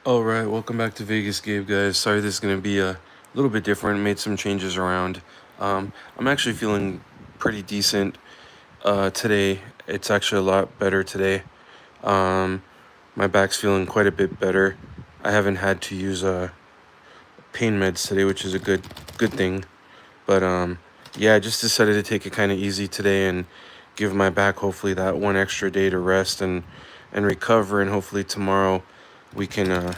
All right, welcome back to Vegas, Gabe, guys. Sorry, this is going to be a little bit different. Made some changes around. I'm actually feeling pretty decent today. It's actually a lot better today. Um, my back's feeling quite a bit better. I haven't had to use pain meds today, which is a good thing. But yeah, I just decided to take it kind of easy today and give my back hopefully that one extra day to rest and recover, and hopefully tomorrow we can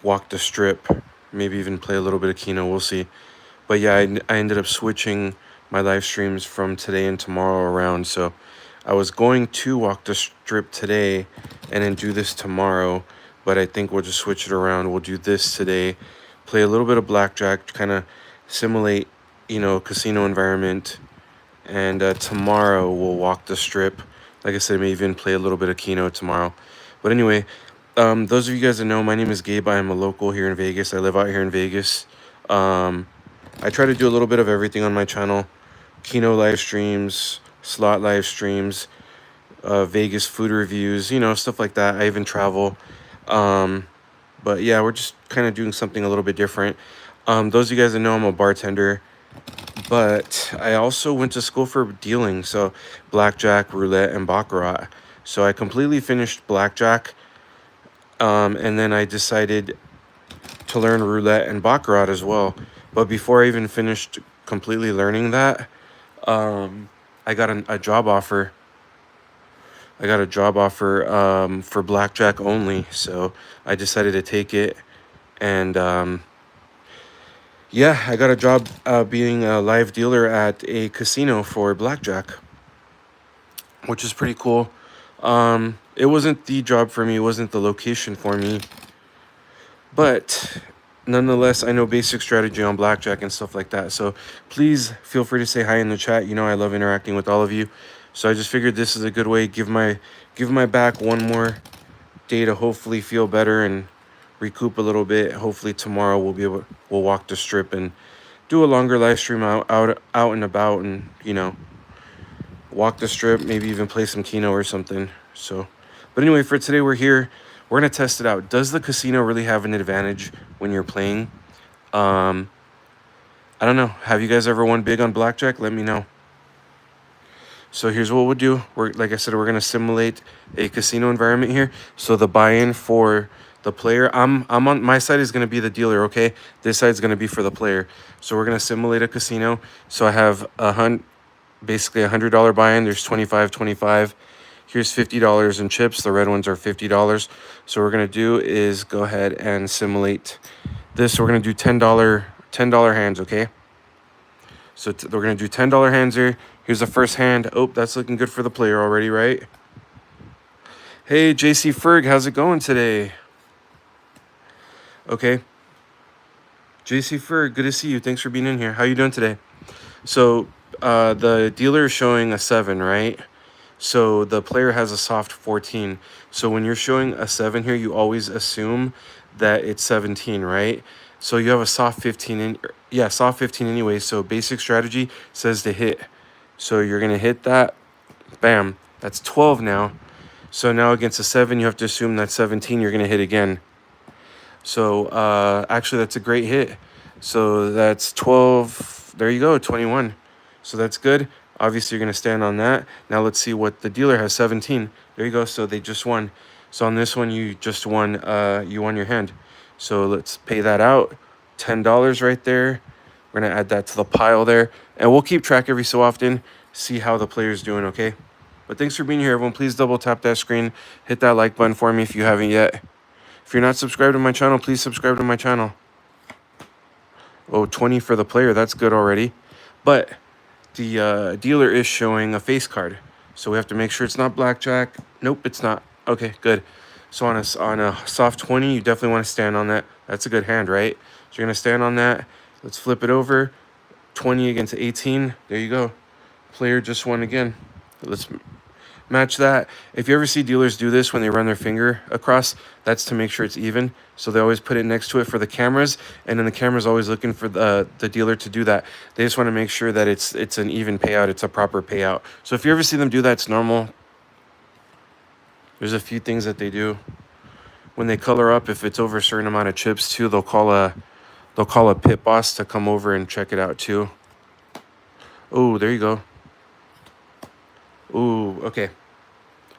walk the strip, maybe even play a little bit of Keno. We'll see. But yeah, I ended up switching my live streams from today and tomorrow around. So I was going to walk the strip today and then do this tomorrow. But I think we'll just switch it around. We'll do this today, play a little bit of blackjack, kind of simulate, casino environment. And tomorrow we'll walk the strip. Like I said, maybe even play a little bit of Keno tomorrow. But anyway, those of you guys that know, my name is Gabe. I am a local here in Vegas. I live out here in Vegas. Um, I try to do a little bit of everything on my channel. Keno live streams, slot live streams, Vegas food reviews, stuff like that. I even travel. Um, but yeah, we're just kind of doing something a little bit different. Those of you guys that know, I'm a bartender, but I also went to school for dealing. So blackjack, roulette, and baccarat. So I completely finished blackjack. And then I decided to learn roulette and baccarat as well. But before I even finished completely learning that, I got a job offer. I got a job offer for blackjack only, so I decided to take it. And yeah, I got a job being a live dealer at a casino for blackjack, which is pretty cool. It wasn't the job for me. It wasn't the location for me. But nonetheless, I know basic strategy on blackjack and stuff like that. So please feel free to say hi in the chat. You know I love interacting with all of you. So I just figured this is a good way to give my back one more day to hopefully feel better and recoup a little bit. Hopefully tomorrow we'll walk the strip and do a longer live stream out and about, and walk the strip, maybe even play some Keno or something. So, but anyway, for today we're here. We're gonna test it out. Does the casino really have an advantage when you're playing? Um, I don't know. Have you guys ever won big on blackjack? Let me know. So here's what we'll do. Like I said, we're gonna simulate a casino environment here. So the buy-in for the player, I'm on my side is gonna be the dealer. Okay, this side is gonna be for the player. So we're gonna simulate a casino. So I have basically $100 buy-in. There's 25, 25. Here's $50 in chips. The red ones are $50. So what we're gonna do is go ahead and simulate this. We're gonna do $10 hands, okay? So we're gonna do $10 hands here. Here's the first hand. Oh, that's looking good for the player already, right? Hey, JC Ferg, how's it going today? Okay. JC Ferg, good to see you. Thanks for being in here. How you doing today? So the dealer is showing a 7, right? So the player has a soft 14. So when you're showing a 7 here, you always assume that it's 17, right? So you have a soft 15 soft 15 anyway. So basic strategy says to hit. So you're gonna hit that, bam, that's 12 now. So now against a 7, you have to assume that 17 you're gonna hit again. So actually that's a great hit. So that's 12, there you go, 21. So that's good. Obviously, you're going to stand on that. Now let's see what the dealer has, 17. There you go. So they just won. So on this one, you just won, you won your hand. So let's pay that out. $10 right there. We're going to add that to the pile there. And we'll keep track every so often, see how the player's doing, okay? But thanks for being here, everyone. Please double tap that screen. Hit that like button for me if you haven't yet. If you're not subscribed to my channel, please subscribe to my channel. Oh, 20 for the player. That's good already. But the dealer is showing a face card. So we have to make sure it's not blackjack. Nope, it's not. Okay, good. So on a soft 20, you definitely want to stand on that. That's a good hand, right? So you're going to stand on that. Let's flip it over. 20 against 18. There you go. Player just won again. Let's match that. If you ever see dealers do this when they run their finger across, that's to make sure it's even. So they always put it next to it for the cameras, and then the camera's always looking for the dealer to do that. They just want to make sure that it's an even payout, it's a proper payout. So if you ever see them do that, it's normal. There's a few things that they do. when they color up, if it's over a certain amount of chips too, they'll call a pit boss to come over and check it out too. Oh, there you go. Ooh, okay.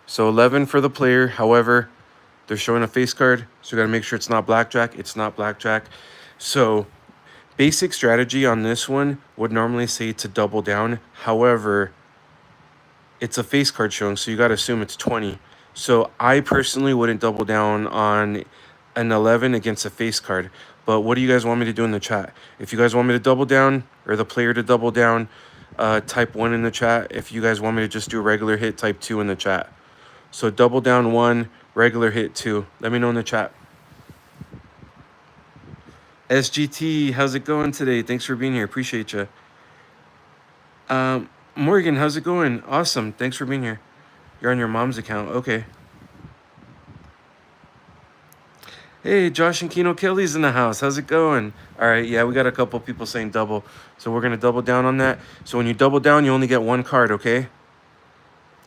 So 11 for the player. However, they're showing a face card, so we got to make sure it's not blackjack. It's not blackjack. So basic strategy on this one would normally say to double down. However, it's a face card showing, so you got to assume it's 20. So I personally wouldn't double down on an 11 against a face card. But what do you guys want me to do in the chat? If you guys want me to double down or the player to double down, type 1 in the chat. If you guys want me to just do a regular hit, type 2 in the chat. So double down 1, regular hit 2. Let me know in the chat. SGT, how's it going today? Thanks for being here. Appreciate you. Morgan, how's it going? Awesome. Thanks for being here. You're on your mom's account. Okay. Hey, Josh and Keno Kelly's in the house. How's it going? All right. Yeah, we got a couple people saying double. So we're going to double down on that. So when you double down, you only get 1 card, okay?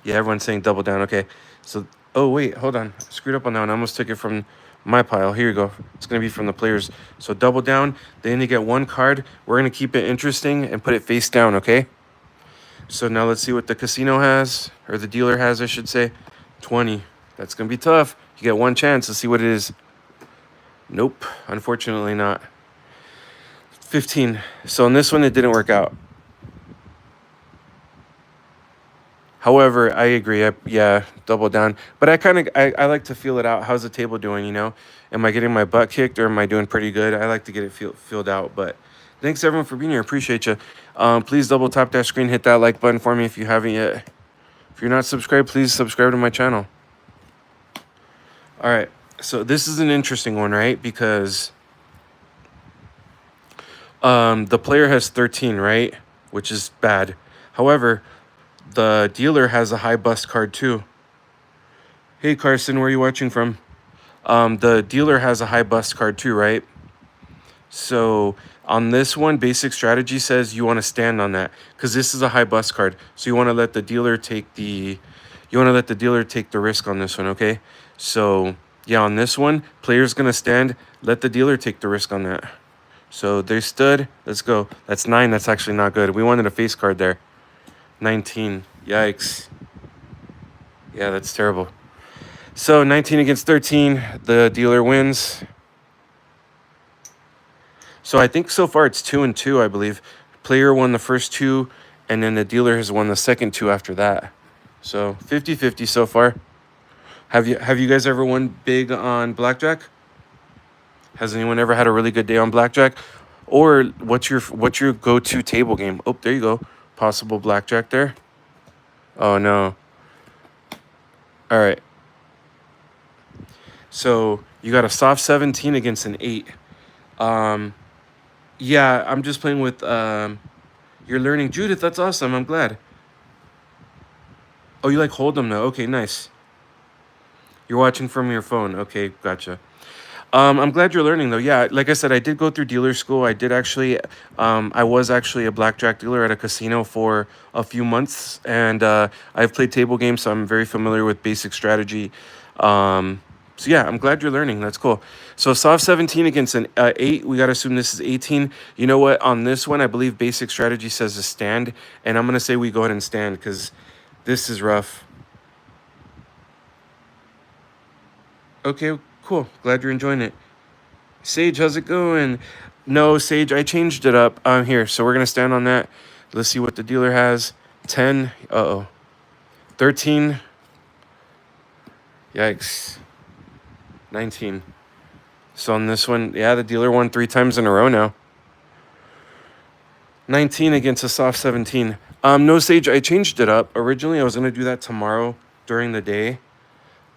Yeah, everyone's saying double down. Okay. So, oh, wait, hold on. I screwed up on that one. I almost took it from my pile. Here you go. It's going to be from the players. So double down. They only get 1 card. We're going to keep it interesting and put it face down, okay? So now let's see what the casino has, or the dealer has, I should say. 20. That's going to be tough. You get 1 chance. Let's see what it is. Nope, unfortunately not. 15. So on this one, it didn't work out. However, I agree. Yeah, double down. But I like to feel it out. How's the table doing, you know? Am I getting my butt kicked or am I doing pretty good? I like to get it filled out. But thanks, everyone, for being here. Appreciate you. Please double tap that screen. Hit that like button for me if you haven't yet. If you're not subscribed, please subscribe to my channel. All right. So this is an interesting one, right? Because the player has 13, right? Which is bad. However, the dealer has a high bust card too. Hey, Carson, where are you watching from? The dealer has a high bust card too, right? So on this one, basic strategy says you want to stand on that because this is a high bust card. So you want to let the dealer take the risk on this one, okay? So yeah, on this one, player's gonna stand. Let the dealer take the risk on that. So they stood. Let's go. That's 9. That's actually not good. We wanted a face card there. 19. Yikes. Yeah, that's terrible. So 19 against 13. The dealer wins. So I think so far it's 2-2, I believe. Player won the first 2, and then the dealer has won the second 2 after that. So 50-50 so far. Have you guys ever won big on blackjack? Has anyone ever had a really good day on blackjack? Or what's your go-to table game? Oh, there you go. Possible blackjack there. Oh no. All right. So you got a soft 17 against an 8. Yeah, I'm just playing with you're learning Judith. That's awesome. I'm glad. Oh, you like Hold'em now. Okay, nice. You're watching from your phone. Okay, gotcha. I'm glad you're learning though. Yeah, like I said, I did go through dealer school. I did actually, I was actually a blackjack dealer at a casino for a few months, and I've played table games, so I'm very familiar with basic strategy. So yeah, I'm glad you're learning. That's cool. So soft 17 against an 8. We got to assume this is 18. You know what? On this one, I believe basic strategy says to stand, and I'm going to say we go ahead and stand because this is rough. Okay, cool. Glad you're enjoying it. Sage, how's it going? No, Sage, I changed it up. I'm here, so we're going to stand on that. Let's see what the dealer has. 10. Uh-oh. 13. Yikes. 19. So on this one, yeah, the dealer won 3 times in a row now. 19 against a soft 17. No, Sage, I changed it up. Originally, I was going to do that tomorrow during the day.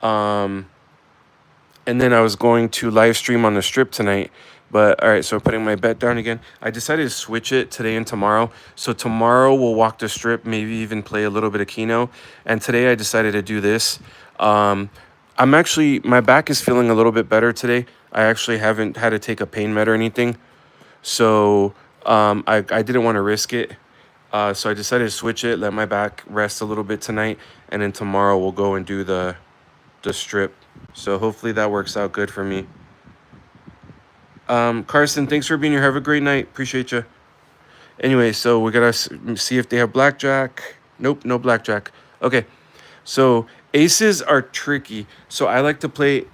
And then I was going to live stream on the strip tonight. But all right, so I'm putting my bet down again. I decided to switch it today and tomorrow. So tomorrow we'll walk the strip, maybe even play a little bit of Keno. And today I decided to do this. I'm actually, my back is feeling a little bit better today. I actually haven't had to take a pain med or anything. So I didn't want to risk it. So I decided to switch it, let my back rest a little bit tonight. And then tomorrow we'll go and do the strip. So hopefully that works out good for me. Carson, thanks for being here. Have a great night. Appreciate you. Anyway, so we're gonna see if they have blackjack. Nope, no blackjack. Okay, so aces are tricky. So I like to play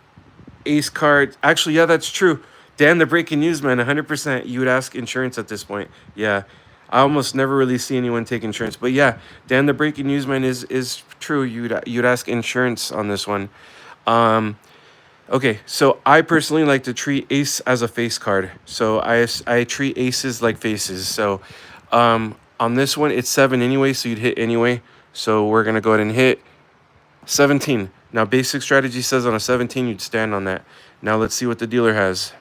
ace card. Actually, yeah, that's true. Dan, the breaking news man, 100%. You would ask insurance at this point. Yeah, I almost never really see anyone take insurance, but yeah, Dan, the breaking news man is true. You'd ask insurance on this one. Um, Okay, so I personally like to treat ace as a face card. So I treat aces like faces. So on this one, it's 7 anyway, so you'd hit anyway. So we're going to go ahead and hit 17. Now, basic strategy says on a 17, you'd stand on that. Now, let's see what the dealer has.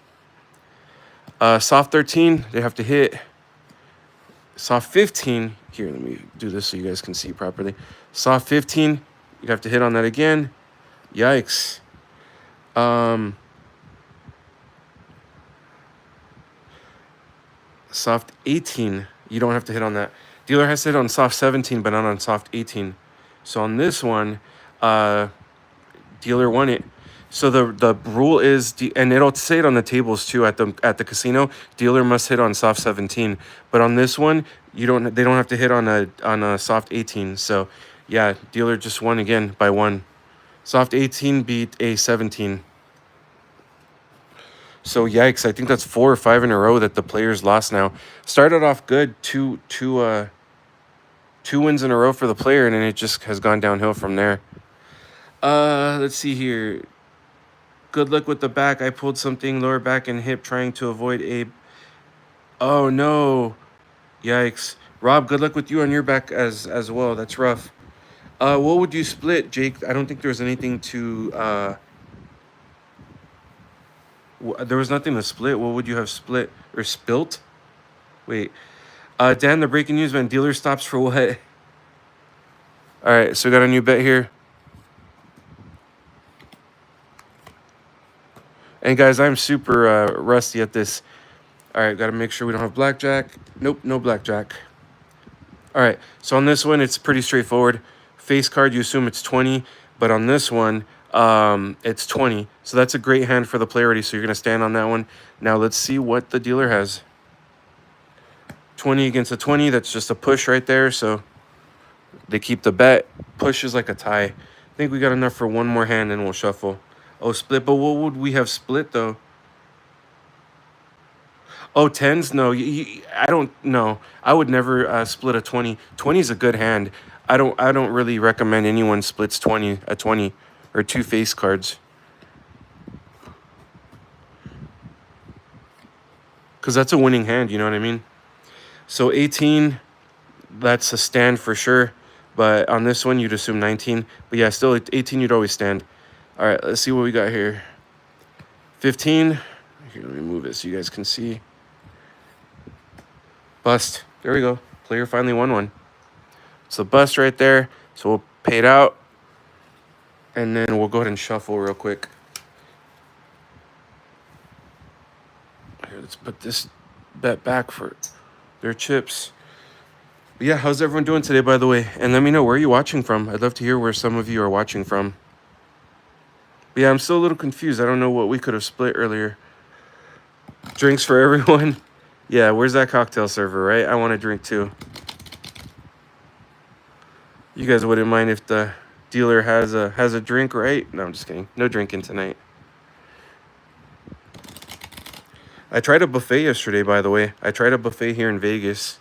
Soft 13, they have to hit. Soft 15, here, let me do this so you guys can see properly. Soft 15, you'd have to hit on that again. Yikes. Soft 18, you don't have to hit on that. Dealer has to hit on soft 17, but not on soft 18. So on this one, dealer won it. So the rule is, and it'll say it on the tables too at the casino. Dealer must hit on soft 17, but on this one, you don't. They don't have to hit on a soft 18. So yeah, dealer just won again by 1. Soft 18 beat a 17. So yikes! I think that's 4 or 5 in a row that the players lost. Now started off good, two wins in a row for the player, and then it just has gone downhill from there. Let's see here. Good luck with the back. I pulled something lower back and hip, trying to avoid a. Oh no! Yikes! Rob, good luck with you on your back as well. That's rough. What would you split, Jake? I don't think there was anything to. There was nothing to split. What would you have split or spilt? Wait. Dan, the breaking news man. Dealer stops for what? All right, so we got a new bet here. And guys, I'm super rusty at this. All right, got to make sure we don't have blackjack. Nope, no blackjack. All right, so on this one, it's pretty straightforward. Face card, you assume it's 20, but on this one, it's 20. So that's a great hand for the play already, so you're going to stand on that one. Now let's see what the dealer has. 20 against a 20, that's just a push right there, so they keep the bet. Push is like a tie. I think we got enough for one more hand, and we'll shuffle. Oh, split, but what would we have split, though? Oh, tens? No, I don't know. I would never split a 20. 20 is a good hand. I don't really recommend anyone splits a 20 or 2 face cards. Cuz that's a winning hand, you know what I mean? So 18, that's a stand for sure, but on this one you'd assume 19. But yeah, still 18 you'd always stand. All right, let's see what we got here. 15. Here, let me move it so you guys can see. Bust. There we go. Player finally won one. It's the bust right there. So we'll pay it out. And then we'll go ahead and shuffle real quick. Here, let's put this bet back for their chips. But yeah, how's everyone doing today, by the way? And let me know, where are you watching from? I'd love to hear where some of you are watching from. But yeah, I'm still a little confused. I don't know what we could have split earlier. Drinks for everyone. Yeah, where's that cocktail server, right? I want a drink too. You guys wouldn't mind if the dealer has a drink, right? No, I'm just kidding. No drinking tonight. I tried a buffet yesterday, by the way. I tried a buffet here in Vegas.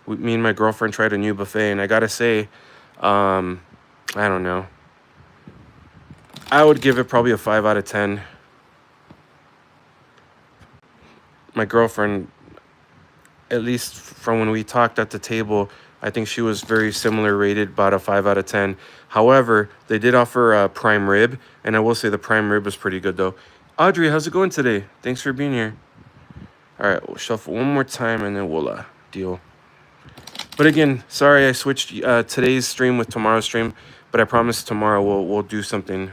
Me and my girlfriend tried a new buffet, and I gotta say, I don't know. I would give it probably a 5 out of 10. My girlfriend, at least from when we talked at the table, I think she was very similar rated, about a 5 out of 10. However, they did offer a prime rib, and I will say the prime rib was pretty good, though. Audrey, how's it going today? Thanks for being here. All right, we'll shuffle one more time, and then we'll deal. But again, sorry I switched today's stream with tomorrow's stream, but I promise tomorrow we'll do something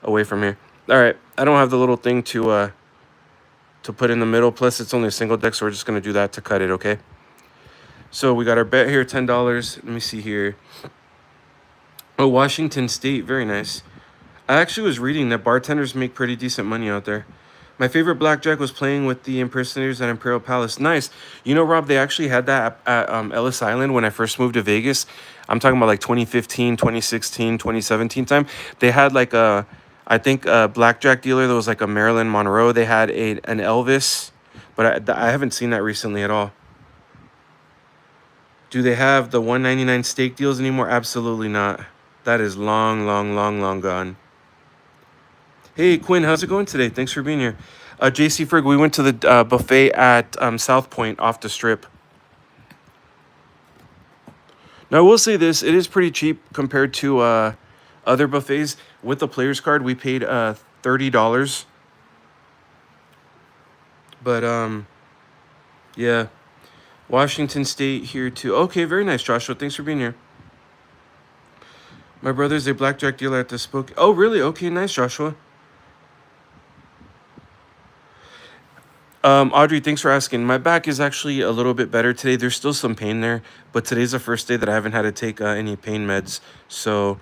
away from here. All right, I don't have the little thing to put in the middle. Plus, it's only a single deck, so we're just going to do that to cut it, okay? So we got our bet here, $10. Let me see here. Oh, Washington State, very nice. I actually was reading that bartenders make pretty decent money out there. My favorite blackjack was playing with the impersonators at Imperial Palace. Nice. You know, Rob, they actually had that at Ellis Island when I first moved to Vegas. I'm talking about like 2015, 2016, 2017 time. They had like I think a blackjack dealer that was like a Marilyn Monroe. They had an Elvis, but I haven't seen that recently at all. Do they have the 199 steak deals anymore? Absolutely not. That is long, long, long, long gone. Hey Quinn, how's it going today? Thanks for being here. JC Ferg, we went to the buffet at South Point off the strip. Now I will say this: it is pretty cheap compared to other buffets. With the players card, we paid $30. But yeah, Washington State here too. Okay, very nice, Joshua. Thanks for being here. My brother's a blackjack dealer at the Spoke. Oh, really? Okay, nice, Joshua. Audrey, thanks for asking. My back is actually a little bit better today. There's still some pain there, but today's the first day that I haven't had to take any pain meds. So,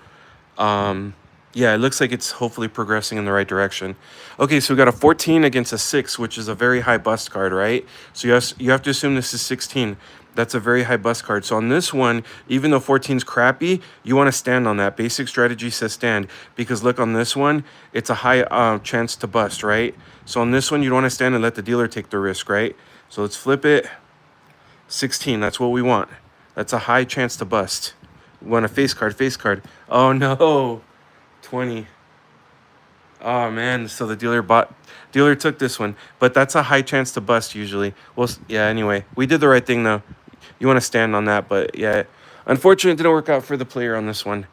um, yeah, it looks like it's hopefully progressing in the right direction. Okay, so we got a 14 against a 6, which is a very high bust card, right? So you have to assume this is 16. That's a very high bust card. So on this one, even though 14 is crappy, you want to stand on that. Basic strategy says stand because look on this one, it's a high chance to bust, right? So on this one, you don't want to stand and let the dealer take the risk, right? So let's flip it. 16, that's what we want. That's a high chance to bust. We want a face card, face card. Oh no, 20. Oh man, so the dealer took this one, but that's a high chance to bust usually. Well, yeah, anyway, we did the right thing though. You want to stand on that, but yeah, unfortunately it didn't work out for the player on this one.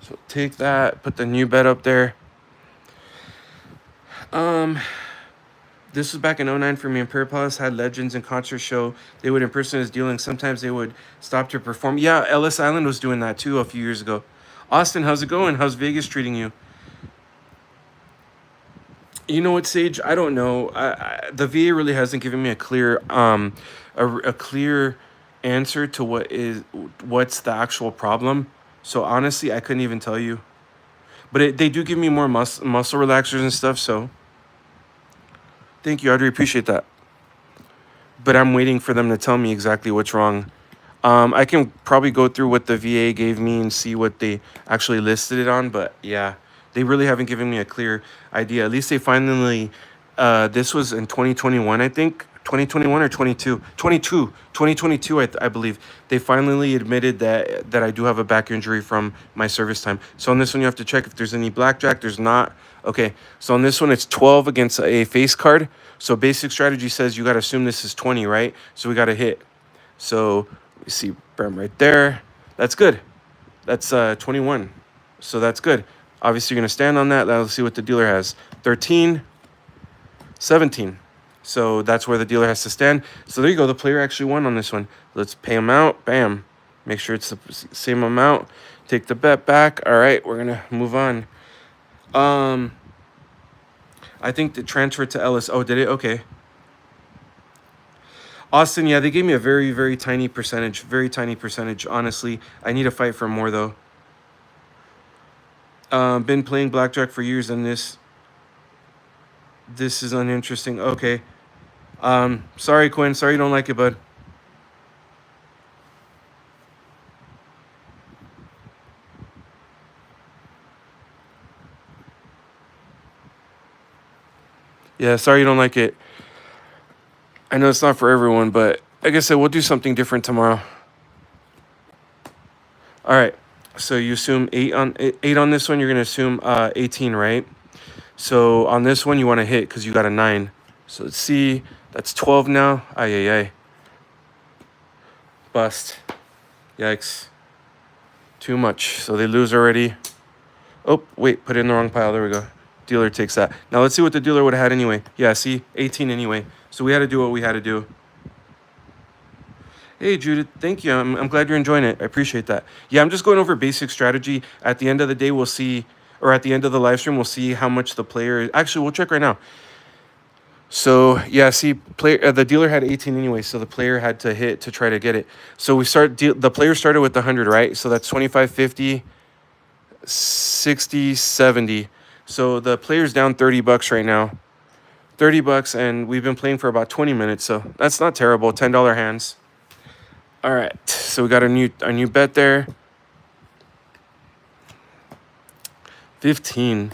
So take that, put the new bet up there. This was back in '09 for me. Imperial Palace had legends and concert show. They would impersonate as dealing. Sometimes they would stop to perform. Yeah, Ellis Island was doing that too a few years ago. Austin, how's it going? How's Vegas treating you? You know what, Sage? I don't know. The VA really hasn't given me a clear, a clear answer to what's the actual problem. So honestly, I couldn't even tell you. But they do give me more muscle relaxers and stuff. So thank you, Audrey. Appreciate that. But I'm waiting for them to tell me exactly what's wrong. I can probably go through what the VA gave me and see what they actually listed it on. But yeah, they really haven't given me a clear idea. At least they finally, this was in 2021, I think. 2021 or 2022, I believe. They finally admitted that I do have a back injury from my service time. So on this one, you have to check if there's any blackjack. There's not. Okay, so on this one, it's 12 against a face card. So basic strategy says you got to assume this is 20, right? So we got to hit. So we see Bram right there. That's good. That's 21. So that's good. Obviously, you're going to stand on that. Let's see what the dealer has. 13, 17. So that's where the dealer has to stand. So there you go. The player actually won on this one. Let's pay him out. Bam. Make sure it's the same amount. Take the bet back. All right, we're going to move on. I think the transfer to Ellis. Oh, did it? Okay. Austin, yeah, they gave me a very, very tiny percentage. Very tiny percentage, honestly. I need to fight for more, though. Been playing blackjack for years, and this is uninteresting. Okay. Sorry, Quinn. Sorry you don't like it, bud. Yeah, sorry you don't like it. I know it's not for everyone, but like I said, we'll do something different tomorrow. All right. So you assume eight on this one. You're gonna assume 18, right? So on this one, you want to hit because you got a 9. So let's see. That's 12 now. Ay, ay, ay. Bust. Yikes. Too much. So they lose already. Oh, wait. Put it in the wrong pile. There we go. Dealer takes that. Now let's see what the dealer would have had anyway. Yeah, see? 18 anyway. So we had to do what we had to do. Hey, Judith. Thank you. I'm glad you're enjoying it. I appreciate that. Yeah, I'm just going over basic strategy. At the end of the day, we'll see, or at the end of the live stream, we'll see how much the player... Actually, we'll check right now. So yeah, see, the dealer had 18 anyway, so the player had to hit to try to get it. So the player started with the 100, right? So that's 25, 50, 60, 70. So the player's down 30 bucks right now. 30 bucks, and we've been playing for about 20 minutes, so that's not terrible. $10 hands. All right, so we got our new bet there. 15.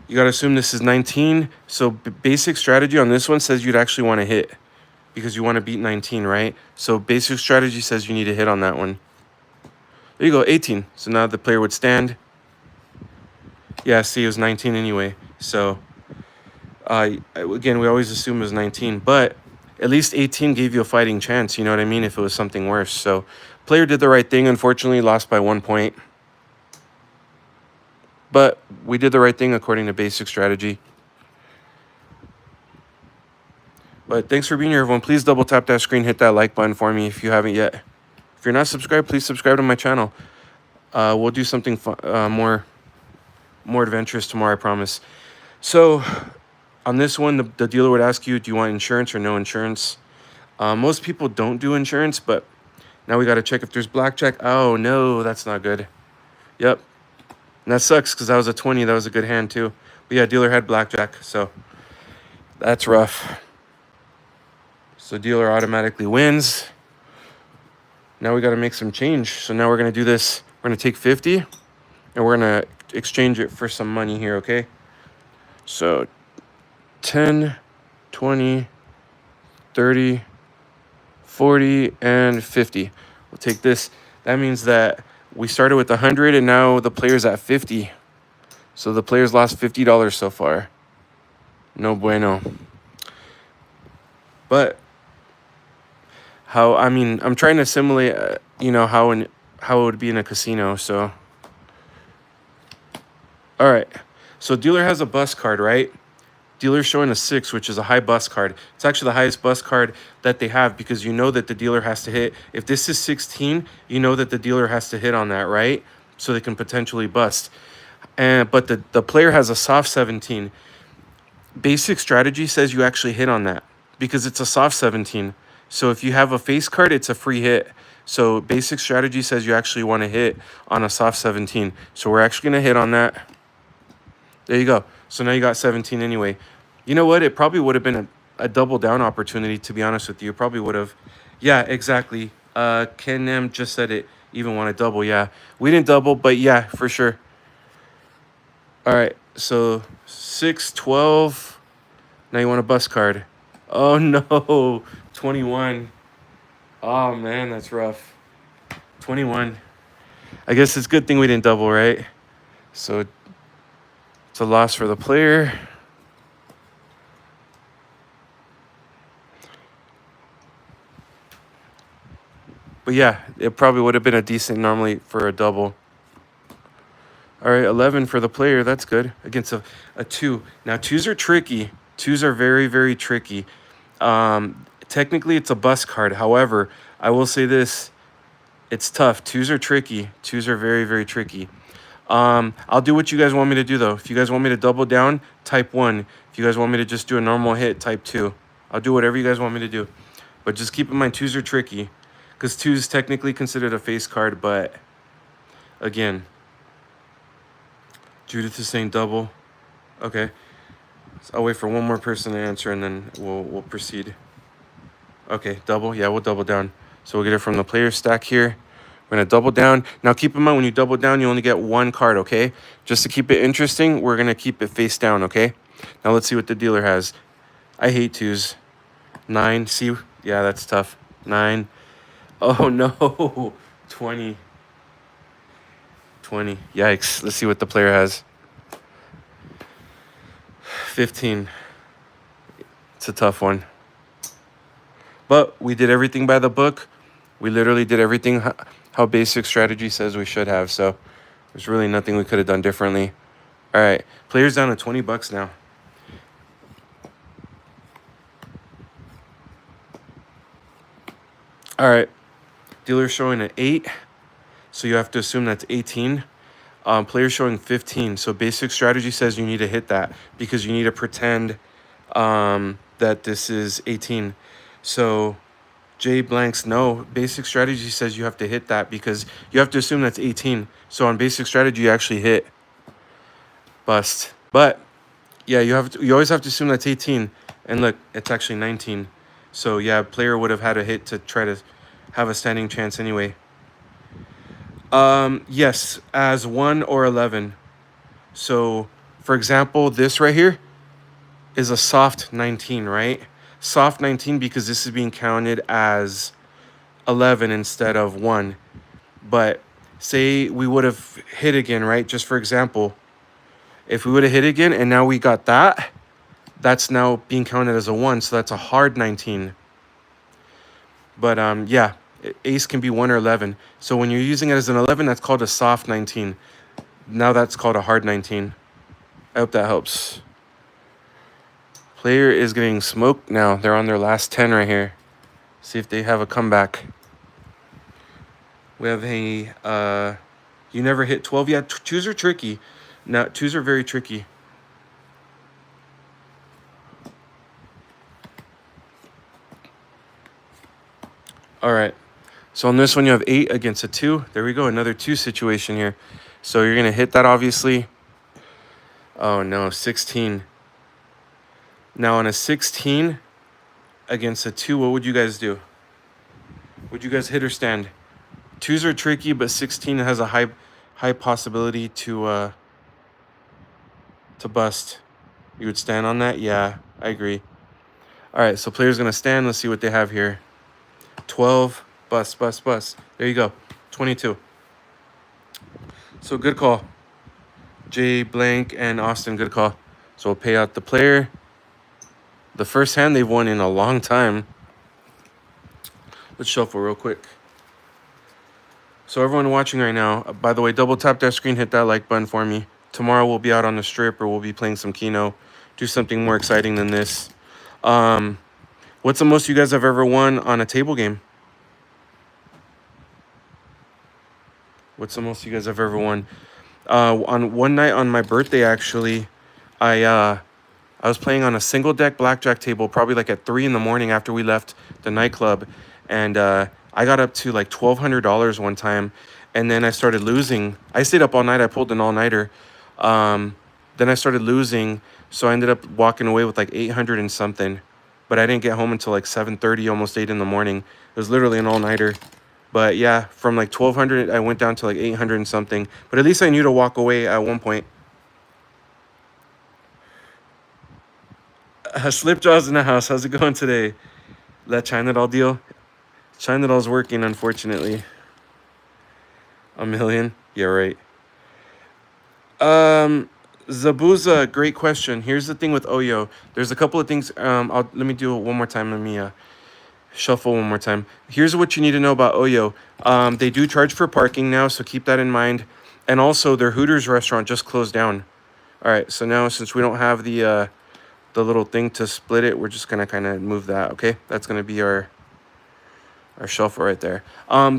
You got to assume this is 19. So basic strategy on this one says you'd actually want to hit because you want to beat 19, right? So basic strategy says you need to hit on that one. There you go, 18. So now the player would stand. Yeah, see, it was 19 anyway. So again, we always assume it was 19, but at least 18 gave you a fighting chance. You know what I mean? If it was something worse. So player did the right thing. Unfortunately, lost by 1 point. But we did the right thing according to basic strategy. But thanks for being here, everyone. Please double tap that screen, hit that like button for me if you haven't yet. If you're not subscribed, please subscribe to my channel. We'll do something more adventurous tomorrow, I promise. So on this one, the dealer would ask you, do you want insurance or no insurance? Most people don't do insurance, but now we got to check if there's blackjack. Oh, no, that's not good. Yep. And that sucks because that was a 20. That was a good hand, too. But yeah, dealer had blackjack, so that's rough. So dealer automatically wins. Now we got to make some change. So now we're going to do this. We're going to take 50, and we're going to exchange it for some money here, okay? So 10, 20, 30, 40, and 50. We'll take this. That means that we started with 100, and now the player's at 50. So the player's lost $50 so far. No bueno. But I'm trying to simulate, how it would be in a casino. So, all right. So dealer has a bus card, right? Dealer's showing a 6, which is a high bus card. It's actually the highest bus card that they have because you know that the dealer has to hit. If this is 16, you know that the dealer has to hit on that, right? So they can potentially bust. But the player has a soft 17. Basic strategy says you actually hit on that because it's a soft 17. So if you have a face card, it's a free hit. So basic strategy says you actually want to hit on a soft 17. So we're actually going to hit on that. There you go. So now you got 17 anyway. You know what? It probably would have been a double down opportunity, to be honest with you. Probably would have. Yeah, exactly. Ken Nam just said it. Even want to double. Yeah. We didn't double, but yeah, for sure. All right. So 6, 12. Now you want a bus card. Oh, no. 21. Oh, man, that's rough. 21. I guess it's a good thing we didn't double, right? So it's a loss for the player. But yeah, it probably would have been a decent normally for a double. All right, 11 for the player. That's good. Against a 2. Now, 2s are tricky. 2s are very, very tricky. Technically, it's a bus card. However, I will say this. It's tough. 2s are tricky. 2s are very, very tricky. I'll do what you guys want me to do, though. If you guys want me to double down, type 1. If you guys want me to just do a normal hit, type 2. I'll do whatever you guys want me to do. But just keep in mind, 2s are tricky. Because 2 is technically considered a face card, but again, Judith is saying double. Okay. So I'll wait for one more person to answer, and then we'll proceed. Okay, double. Yeah, we'll double down. So we'll get it from the player stack here. We're going to double down. Now, keep in mind, when you double down, you only get 1 card, okay? Just to keep it interesting, we're going to keep it face down, okay? Now, let's see what the dealer has. I hate 2s. 9. See? Yeah, that's tough. 9. Oh, no. 20. 20. Yikes. Let's see what the player has. 15. It's a tough one. But we did everything by the book. We literally did everything how basic strategy says we should have. So there's really nothing we could have done differently. All right. Player's down to 20 bucks now. All right. Dealer showing an 8. So you have to assume that's 18. Player showing 15. So basic strategy says you need to hit that because you need to pretend that this is 18. So J blanks no. Basic strategy says you have to hit that because you have to assume that's 18. So on basic strategy, you actually hit. bust. But yeah, you always have to assume that's 18. And look, it's actually 19. So yeah, player would have had a hit to try to have a standing chance anyway. Yes, as 1 or 11. So, for example, this right here is a soft 19, right? Soft 19 because this is being counted as 11 instead of 1. But say we would have hit again, right? Just for example, if we would have hit again and now we got that, that's now being counted as a 1, so that's a hard 19. But yeah, ace can be 1 or 11. So when you're using it as an 11, that's called a soft 19. Now that's called a hard 19. I hope that helps. Player is getting smoked now. They're on their last 10 right here. See if they have a comeback. We have a, you never hit 12. Yeah, twos are tricky. Now, twos are very tricky. All right. So on this one, you have 8 against a 2. There we go. Another 2 situation here. So you're going to hit that, obviously. Oh, no. 16. Now on a 16 against a 2, what would you guys do? Would you guys hit or stand? Twos are tricky, but 16 has a high possibility to bust. You would stand on that? Yeah, I agree. All right, so player's going to stand. Let's see what they have here. 12, bust, bust, bust. There you go. 22. So good call. Jay, Blank, and Austin, good call. So we'll pay out the player. The first hand they've won in a long time. Let's shuffle real quick. So everyone watching right now, by the way, double tap that screen, hit that like button for me. Tomorrow we'll be out on the strip or we'll be playing some Keno. Do something more exciting than this. What's the most you guys have ever won on a table game? What's the most you guys have ever won? On one night on my birthday, actually, I was playing on a single deck blackjack table, probably like at 3 in the morning after we left the nightclub, and I got up to like $1,200 one time, and then I started losing. I stayed up all night. I pulled an all-nighter. Then I started losing, so I ended up walking away with like 800 and something, but I didn't get home until like 7:30, almost 8 in the morning. It was literally an all-nighter. But yeah, from like 1,200, I went down to like 800 and something. But at least I knew to walk away at one point. Slip Jaws in the house. How's it going today? That China doll deal? China doll's working, unfortunately. A million? Yeah, right. Zabuza, great question. Here's the thing with OYO. There's a couple of things. Let me do it one more time. Let me shuffle one more time. Here's what you need to know about OYO. They do charge for parking now, so keep that in mind. And also, their Hooters restaurant just closed down. All right, so now since we don't have the little thing to split it, we're just gonna kind of move that. Okay, that's gonna be our shuffle right there.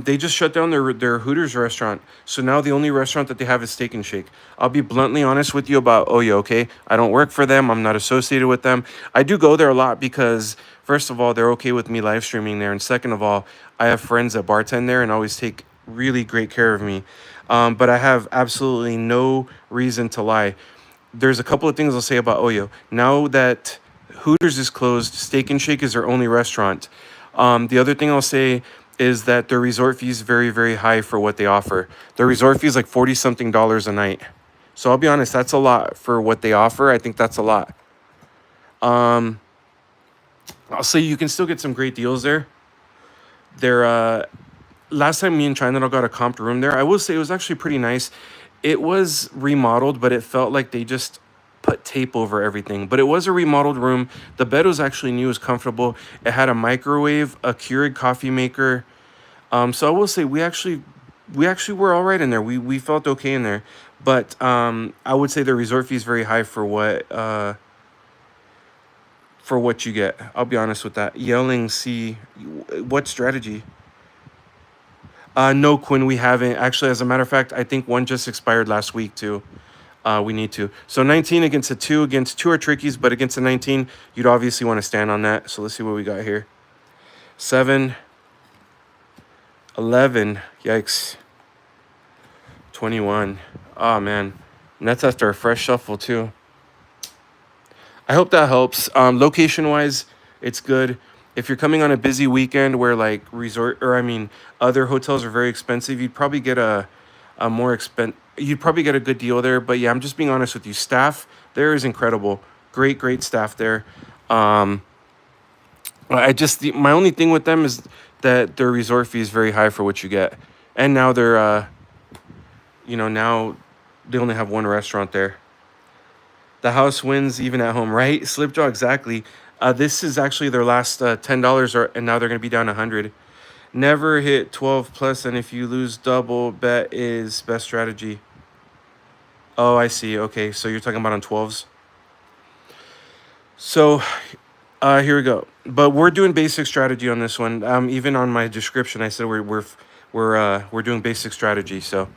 They just shut down their Hooters restaurant, so now the only restaurant that they have is Steak and Shake. I'll be bluntly honest with you about OYO, okay? I don't work for them. I'm not associated with them. I do go there a lot because, first of all, they're okay with me live streaming there, and second of all, I have friends that bartend there and always take really great care of me. But I have absolutely no reason to lie. There's a couple of things I'll say about OYO. Now that Hooters is closed, Steak and Shake is their only restaurant. The other thing I'll say is that their resort fee is very, very high for what they offer. Their resort fee is like $40-something a night. So I'll be honest, that's a lot for what they offer. I think that's a lot. I'll say you can still get some great deals there. Last time me and China got a comped room there, I will say it was actually pretty nice. It was remodeled, but it felt like they just put tape over everything. But it was a remodeled room. The bed was actually new, it was comfortable. It had a microwave, a Keurig coffee maker. So I will say we actually were all right in there. We felt okay in there. But I would say the resort fee is very high for what you get. I'll be honest with that. Yelling, see, what strategy? No, Quinn, we haven't. Actually, as a matter of fact, I think one just expired last week, too. We need to. So 19 against a 2. Against 2 are trickies, but against a 19, you'd obviously want to stand on that. So let's see what we got here. 7, 11. Yikes. 21. Oh, man. And that's after a fresh shuffle too. I hope that helps. Location wise, it's good. If you're coming on a busy weekend where like other hotels are very expensive, you'd probably get a more you'd probably get a good deal there. But yeah, I'm just being honest with you. Staff there is incredible. Great staff there. Um, my only thing with them is that their resort fee is very high for what you get. And now now they only have one restaurant there. The house wins even at home, right? Slip draw, exactly. This is actually their last $10, and now they're gonna be down 100. Never hit 12 plus, and if you lose double, bet is best strategy. Oh, I see. Okay, so you're talking about on 12s. So, here we go. But we're doing basic strategy on this one. Even on my description, I said we're doing basic strategy. So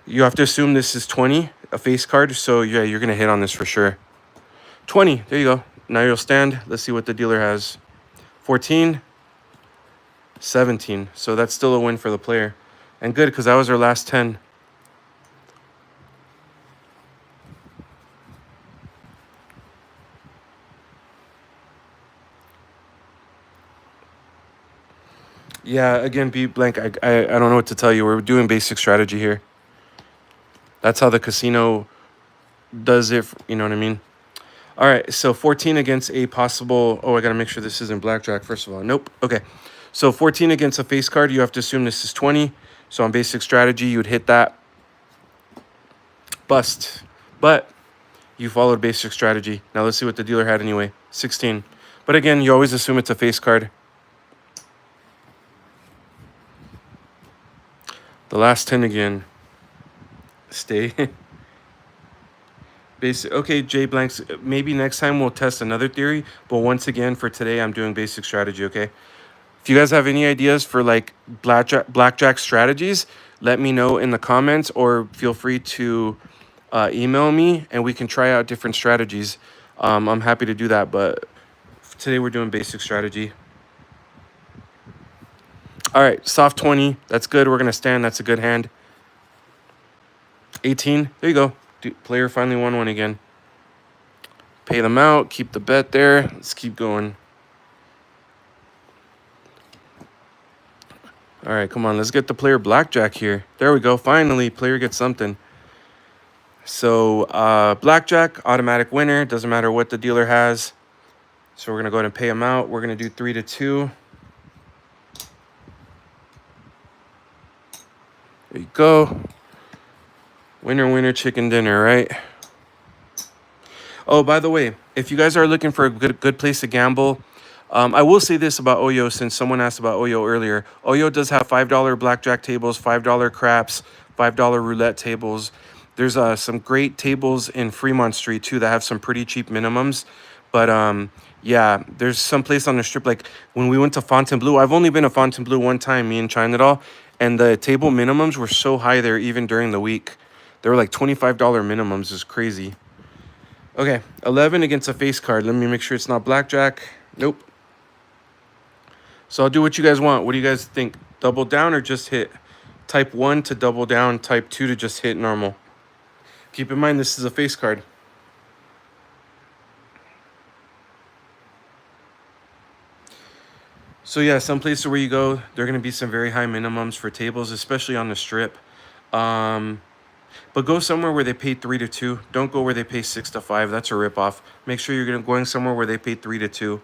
you have to assume this is 20, a face card. So yeah, you're gonna hit on this for sure. 20. There you go. Now you'll stand. Let's see what the dealer has. 14, 17. So that's still a win for the player. And good, because that was our last 10. Yeah, again, be blank. I don't know what to tell you. We're doing basic strategy here. That's how the casino does it. You know what I mean? All right, so 14 against a possible... Oh, I got to make sure this isn't blackjack, first of all. Nope. Okay. So 14 against a face card, you have to assume this is 20. So on basic strategy, you would hit that. Bust. But you followed basic strategy. Now let's see what the dealer had anyway. 16. But again, you always assume it's a face card. The last 10 again. Stay. Basic. Okay, J Blanks. Maybe next time we'll test another theory. But once again, for today, I'm doing basic strategy, okay? If you guys have any ideas for like blackjack strategies, let me know in the comments or feel free to email me and we can try out different strategies. I'm happy to do that, but today we're doing basic strategy. All right, soft 20. That's good. We're going to stand. That's a good hand. 18. There you go. Player finally won one again. Pay them out. Keep the bet there. Let's keep going. All right, come on. Let's get the player blackjack here. There we go. Finally, player gets something. So blackjack, automatic winner. Doesn't matter what the dealer has. So we're going to go ahead and pay him out. We're going to do 3 to 2. There you go. Winner, winner, chicken dinner, right? Oh, by the way, if you guys are looking for a good place to gamble, I will say this about OYO since someone asked about OYO earlier. OYO does have $5 blackjack tables, $5 craps, $5 roulette tables. There's some great tables in Fremont Street too that have some pretty cheap minimums. But yeah, there's some place on the strip like when we went to Fontainebleau. I've only been to Fontainebleau one time, me and China doll, and the table minimums were so high there even during the week. They were like $25 minimums. It's crazy. Okay, 11 against a face card. Let me make sure it's not blackjack. Nope. So I'll do what you guys want. What do you guys think? Double down or just hit? Type 1 to double down. Type 2 to just hit normal. Keep in mind, this is a face card. So yeah, some places where you go, there are going to be some very high minimums for tables, especially on the strip. But go somewhere where they pay 3 to 2. Don't go where they pay 6 to 5. That's a ripoff. Make sure you're going somewhere where they pay 3 to 2.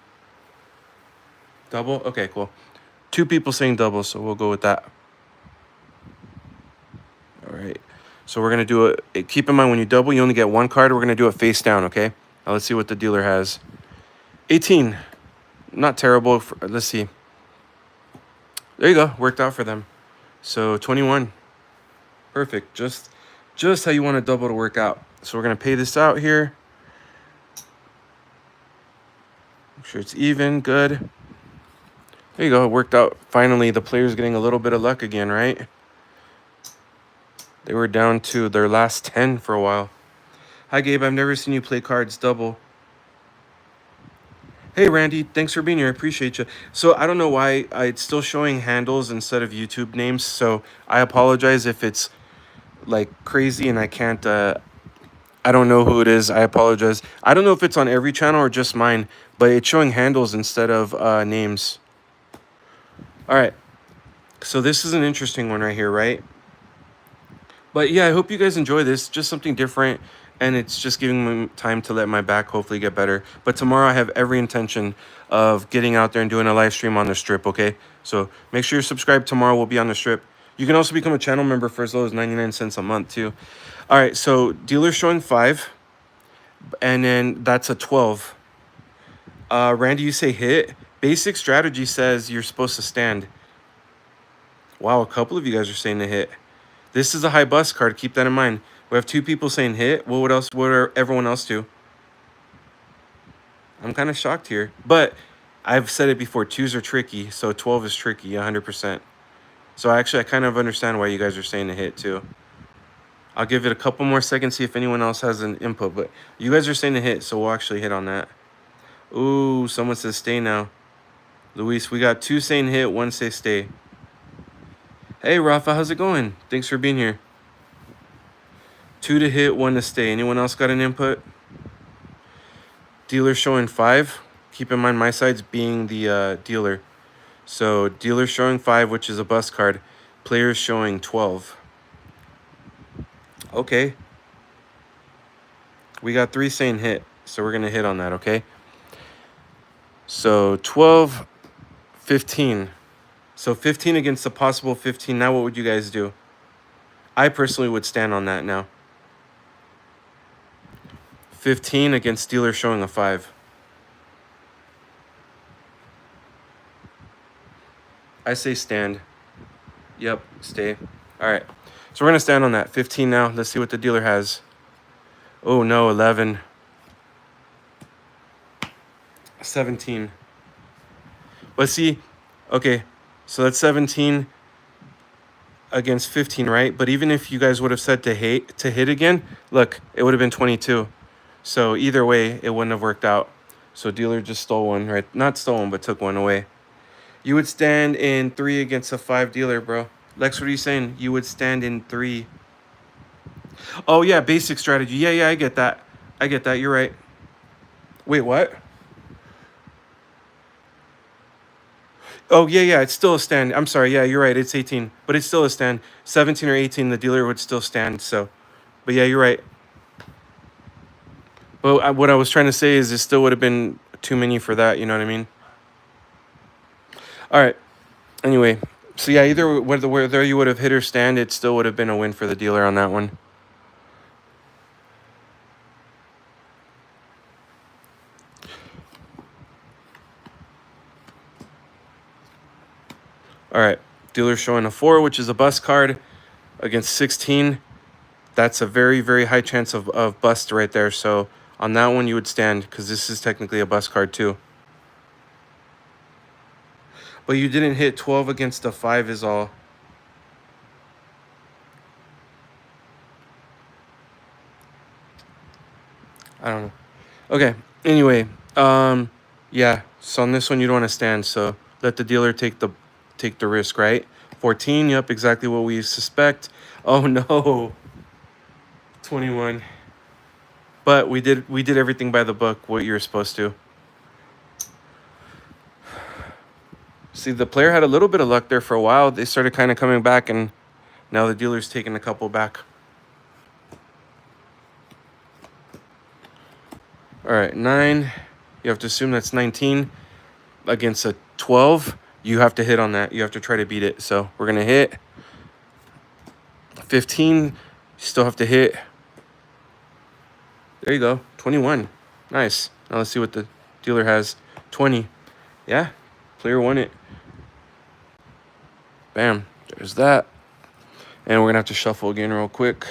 Double? Okay, cool. 2 people saying double, so we'll go with that. All right. So we're going to do it. Keep in mind, when you double, you only get 1 card. We're going to do it face down, okay? Now let's see what the dealer has. 18. Not terrible. Let's see. There you go. Worked out for them. So 21. Perfect. Just how you want a double to work out. So we're going to pay this out here. Make sure it's even. Good. There you go. It worked out. Finally, the player's getting a little bit of luck again, right? They were down to their last 10 for a while. Hi, Gabe. I've never seen you play cards double. Hey, Randy. Thanks for being here. I appreciate you. So I don't know why it's still showing handles instead of YouTube names. So I apologize if it's like crazy and I can't I don't know who it is. I apologize. I don't know if it's on every channel or just mine, but it's showing handles instead of names. All right. So this is an interesting one right here, right? But yeah, I hope you guys enjoy this. Just something different, and it's just giving me time to let my back hopefully get better. But tomorrow I have every intention of getting out there and doing a live stream on the strip, okay? So make sure you're subscribed. Tomorrow we'll be on the strip. You can also become a channel member for as low as 99 cents a month too. All right, so dealer showing 5, and then that's a 12. Randy, you say hit. Basic strategy says you're supposed to stand. Wow, a couple of you guys are saying to hit. This is a high bust card. Keep that in mind. We have 2 people saying hit. Well, what else? What are everyone else do? I'm kind of shocked here. But I've said it before. 2s are tricky. So 12 is tricky, 100%. So actually, I kind of understand why you guys are saying to hit too. I'll give it a couple more seconds, see if anyone else has an input. But you guys are saying to hit, so we'll actually hit on that. Ooh, someone says stay now. Luis, we got 2 saying hit, 1 say stay. Hey, Rafa, how's it going? Thanks for being here. 2 to hit, 1 to stay. Anyone else got an input? Dealer showing 5. Keep in mind my side's being the dealer. So dealer showing 5, which is a bust card. Players showing 12. Okay. We got 3 saying hit, so we're going to hit on that, okay? So 12, 15. So 15 against the possible 15. Now what would you guys do? I personally would stand on that now. 15 against dealer showing a 5. I say stand. Yep, stay. All right. So we're going to stand on that. 15 now. Let's see what the dealer has. Oh, no, 11. 17. But see, okay, so that's 17 against 15, right? But even if you guys would have said to hit again, look, it would have been 22. So either way, it wouldn't have worked out. So dealer just stole one, right? Not stolen, but took one away. You would stand in 3 against a 5 dealer, bro. Lex, what are you saying? You would stand in 3. Oh, yeah, basic strategy. Yeah, I get that. I get that. You're right. Wait, what? Oh, yeah, it's still a stand. I'm sorry. Yeah, you're right. It's 18, but it's still a stand. 17 or 18, the dealer would still stand. So, but yeah, you're right. But what I was trying to say is it still would have been too many for that. You know what I mean? All right. Anyway, so yeah, either whether you would have hit or stand, it still would have been a win for the dealer on that one. All right. Dealer showing a 4, which is a bust card against 16. That's a very, very high chance of bust right there. So on that one, you would stand because this is technically a bust card too. But you didn't hit 12 against a 5 is all. I don't know. Okay. Anyway, yeah. So on this one, you don't want to stand. So let the dealer take the risk, right? 14. Yep, exactly what we suspect. Oh no. 21. But we did everything by the book. What you're supposed to. See, the player had a little bit of luck there for a while. They started kind of coming back, and now the dealer's taking a couple back. All right, 9. You have to assume that's 19 against a 12. You have to hit on that. You have to try to beat it. So we're going to hit. 15. You still have to hit. There you go. 21. Nice. Now let's see what the dealer has. 20. Yeah, player won it. Bam. There's that. And we're going to have to shuffle again real quick.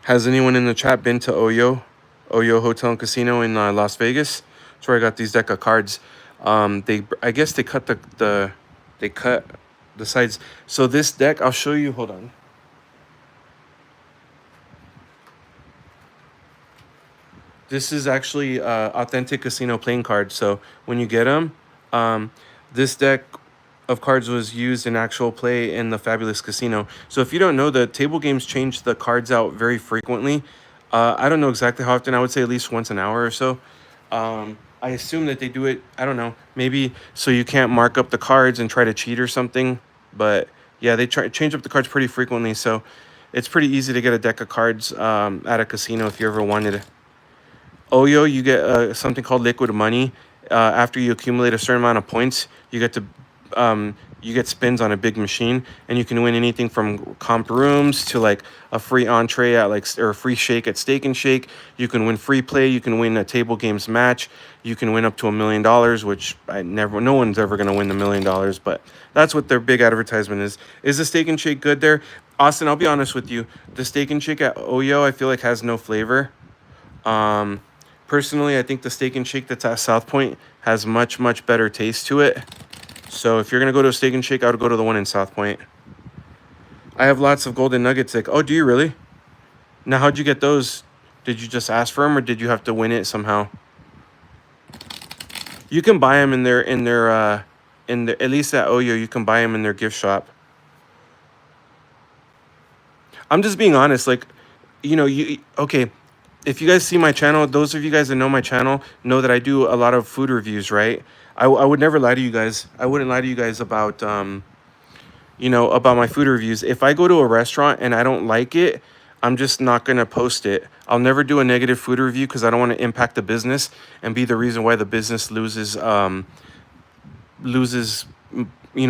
Has anyone in the chat been to OYO Hotel and Casino in Las Vegas? That's where I got these deck of cards. I guess they cut the sides. So this deck, I'll show you. Hold on. This is actually authentic casino playing cards. So when you get them, this deck of cards was used in actual play in the Fabulous Casino. So if you don't know, the table games change the cards out very frequently. I don't know exactly how often. I would say at least once an hour or so. I assume that they do it. I don't know. Maybe so you can't mark up the cards and try to cheat or something. But yeah, they try change up the cards pretty frequently. So it's pretty easy to get a deck of cards at a casino if you ever wanted. OYO, you get something called liquid money. After you accumulate a certain amount of points, you get spins on a big machine, and you can win anything from comp rooms to like a free entree at like or a free shake at Steak and Shake. You can win free play. You can win a table games match. You can win up to $1 million, which no one's ever gonna win the $1 million, but that's what their big advertisement is. Is the Steak and Shake good there, Austin? I'll be honest with you. The Steak and Shake at OYO, I feel like has no flavor. Um, Personally, I think the Steak and Shake that's at South Point has much, much better taste to it. So if you're going to go to a Steak and Shake, I would go to the one in South Point. I have lots of golden nuggets. Like, oh, do you really? Now, how'd you get those? Did you just ask for them, or did you have to win it somehow? You can buy them at least at OYO, you can buy them in their gift shop. I'm just being honest. Like, okay, if you guys see my channel, those of you guys that know my channel know that I do a lot of food reviews, right? I would never lie to you guys. I wouldn't lie to you guys about, about my food reviews. If I go to a restaurant and I don't like it, I'm just not going to post it. I'll never do a negative food review because I don't want to impact the business and be the reason why the business loses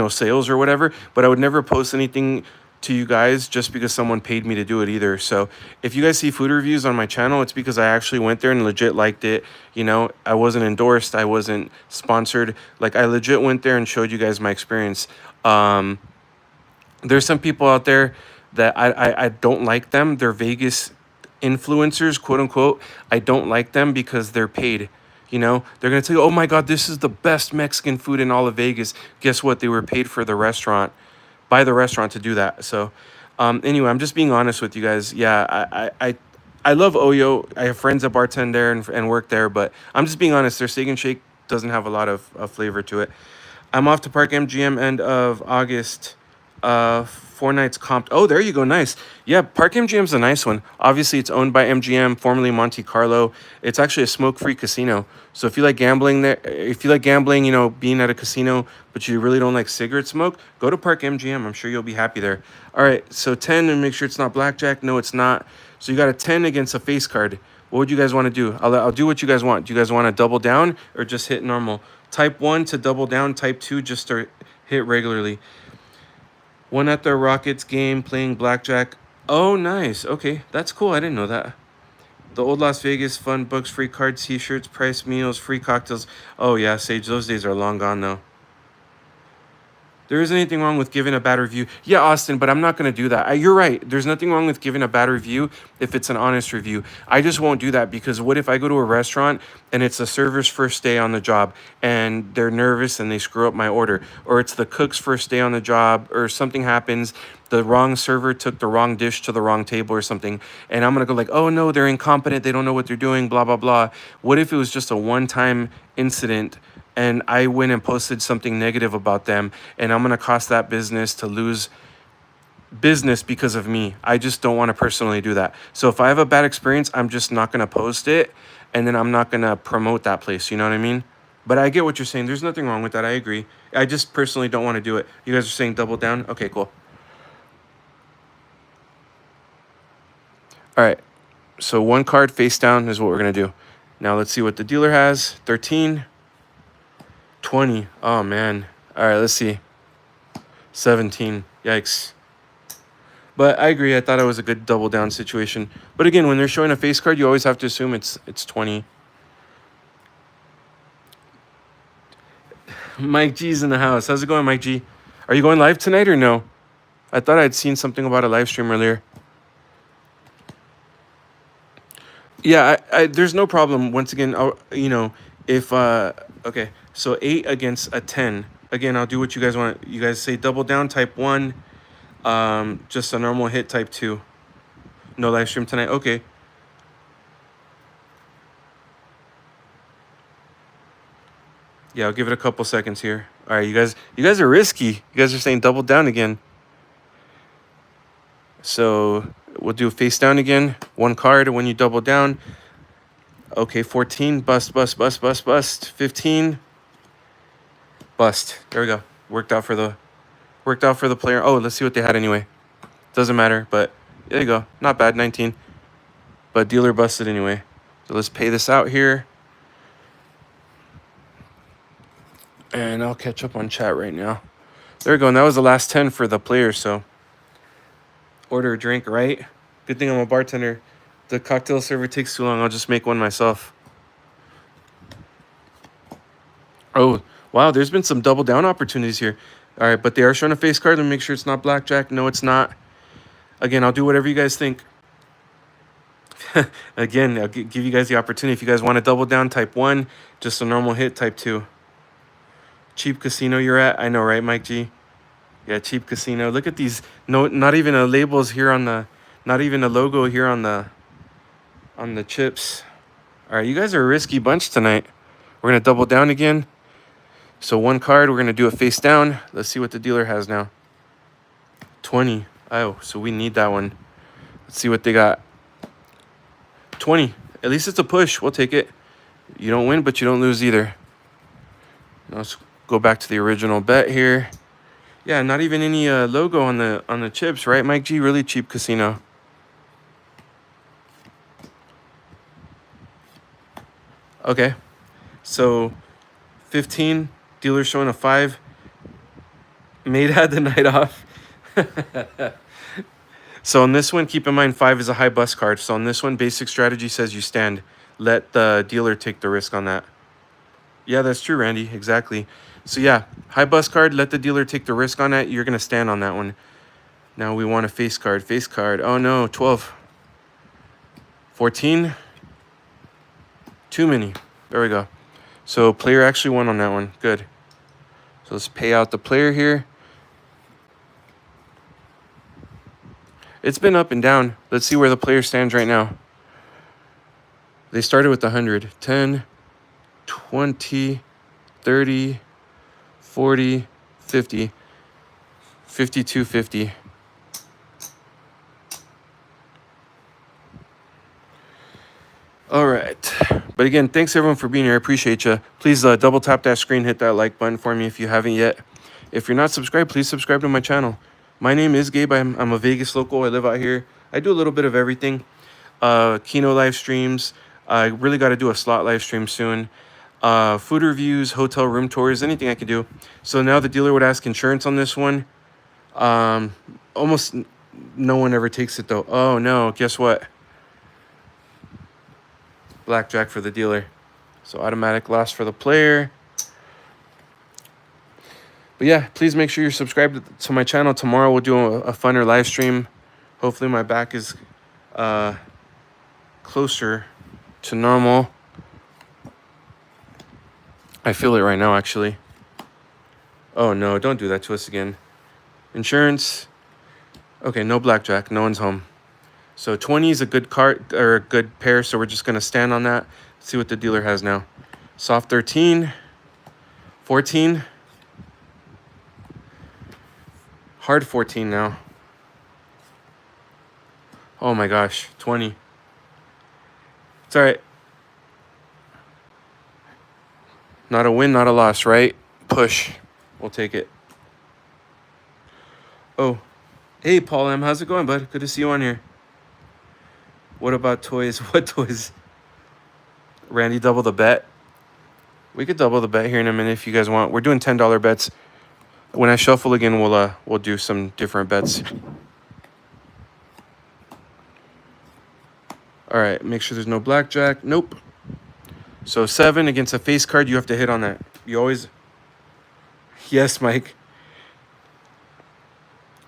sales or whatever. But I would never post anything to you guys just because someone paid me to do it either. So if you guys see food reviews on my channel, it's because I actually went there and legit liked it. I wasn't endorsed, I wasn't sponsored. Like, I legit went there and showed you guys my experience. There's some people out there that I don't like them. They're Vegas influencers, quote unquote. I don't like them because they're paid. They're going to tell you, oh my God, this is the best Mexican food in all of Vegas. Guess what? They were paid for the restaurant, by the restaurant, to do that. So anyway, I'm just being honest with you guys. Yeah, I love OYO. I have friends that bartend there and work there, but I'm just being honest. Their Steak and Shake doesn't have a lot of flavor to it. I'm off to Park MGM end of August. 4 nights comped. Oh, there you go. Nice. Yeah, Park MGM's a nice one. Obviously, it's owned by MGM, formerly Monte Carlo. It's actually a smoke-free casino. So if you like gambling there, if you like gambling, being at a casino, but you really don't like cigarette smoke, go to Park MGM. I'm sure you'll be happy there. All right, so 10, and make sure it's not blackjack. No, it's not. So you got a 10 against a face card. What would you guys want to do? I'll do what you guys want. Do you guys want to double down or just hit normal? Type 1 to double down. Type 2 just to hit regularly. One at the Rockets game playing blackjack. Oh, nice. Okay, that's cool. I didn't know that. The old Las Vegas fun books, free cards, t-shirts, price meals, free cocktails. Oh, yeah, Sage, those days are long gone, though. There isn't anything wrong with giving a bad review. Yeah, Austin, but I'm not going to do that. You're right. There's nothing wrong with giving a bad review if it's an honest review. I just won't do that because what if I go to a restaurant and it's the server's first day on the job and they're nervous and they screw up my order? Or it's the cook's first day on the job or something happens, the wrong server took the wrong dish to the wrong table or something, and I'm going to go like, oh, no, they're incompetent. They don't know what they're doing, blah, blah, blah. What if it was just a one-time incident and I went and posted something negative about them, and I'm going to cost that business to lose business because of me? I just don't want to personally do that. So if I have a bad experience, I'm just not going to post it, and then I'm not going to promote that place. You know what I mean? But I get what you're saying. There's nothing wrong with that. I agree. I just personally don't want to do it. You guys are saying double down? Okay, cool. All right. So one card face down is what we're going to do. Now let's see what the dealer has. 13. 20. Oh, man. All right, let's see. 17. Yikes. But I agree. I thought it was a good double down situation. But again, when they're showing a face card, you always have to assume it's 20. Mike G's in the house. How's it going, Mike G? Are you going live tonight or no? I thought I'd seen something about a live stream earlier. Yeah, there's no problem. Once again, if okay, so 8 against a 10. Again, I'll do what you guys want. You guys say double down, type 1. Just a normal hit, type 2. No live stream tonight. Okay. Yeah, I'll give it a couple seconds here. All right, you guys are risky. You guys are saying double down again. So we'll do face down again. One card when you double down. Okay, 14, bust, bust, bust, bust, bust. 15, bust. There we go. Worked out for the player. Oh, let's see what they had anyway. Doesn't matter, but there you go. Not bad, 19. But dealer busted anyway. So let's pay this out here. And I'll catch up on chat right now. There we go. And that was the last 10 for the player, so order a drink, right? Good thing I'm a bartender. The cocktail server takes too long. I'll just make one myself. Oh, wow. There's been some double down opportunities here. All right, but they are showing a face card. Let me make sure it's not blackjack. No, it's not. Again, I'll do whatever you guys think. Again, I'll give you guys the opportunity. If you guys want to double down, type 1. Just a normal hit, type 2. Cheap casino you're at. I know, right, Mike G? Yeah, cheap casino. Look at these. No, not even a labels here on the, not even a logo here on the chips. All right, you guys are a risky bunch tonight. We're gonna double down again. So one card, we're gonna do it face down. Let's see what the dealer has now. 20. Oh, so we need that one. Let's see what they got. 20. At least it's a push. We'll take it. You don't win, but you don't lose either. Now let's go back to the original bet here. Yeah, not even any logo on the chips, right, Mike G? Really cheap casino. Okay, so 15, dealer showing a 5. Made had the night off. So on this one, keep in mind 5 is a high bust card. So on this one, basic strategy says you stand. Let the dealer take the risk on that. Yeah, that's true, Randy. Exactly. So yeah, high bust card, let the dealer take the risk on that. You're going to stand on that one. Now we want a face card. Face card. Oh no, 12. 14. Too many. There we go. So player actually won on that one. Good. So let's pay out the player here. It's been up and down. Let's see where the player stands right now. They started with 100. 10, 20, 30, 40, 50. 52, 50. All right. But again, thanks everyone for being here. I appreciate you. Please double tap that screen, hit that like button for me if you haven't yet. If you're not subscribed, please subscribe to my channel. My name is Gabe. I'm a Vegas local. I live out here. I do a little bit of everything. Keno live streams. I really got to do a slot live stream soon. Food reviews, hotel room tours, anything I can do. So now the dealer would ask insurance on this one. Almost no one ever takes it though. Oh no, guess what? Blackjack for the dealer. So automatic loss for the player. But yeah, please make sure you're subscribed to my channel. Tomorrow we'll do a funner live stream. Hopefully my back is closer to normal. I feel it right now, actually. Oh no, don't do that to us again. Insurance. Okay, no blackjack. No one's home. So 20 is a good card or a good pair, so we're just going to stand on that. See what the dealer has now. Soft 13. 14. Hard 14 now. Oh my gosh, 20. It's all right. Not a win, not a loss, right? Push. We'll take it. Oh, hey, Paul M. How's it going, bud? Good to see you on here. What about toys? What toys? Randy, double the bet. We could double the bet here in a minute if you guys want. We're doing $10 bets. When I shuffle again, we'll do some different bets. All right, make sure there's no blackjack. Nope. So 7 against a face card, you have to hit on that. You always... Yes, Mike.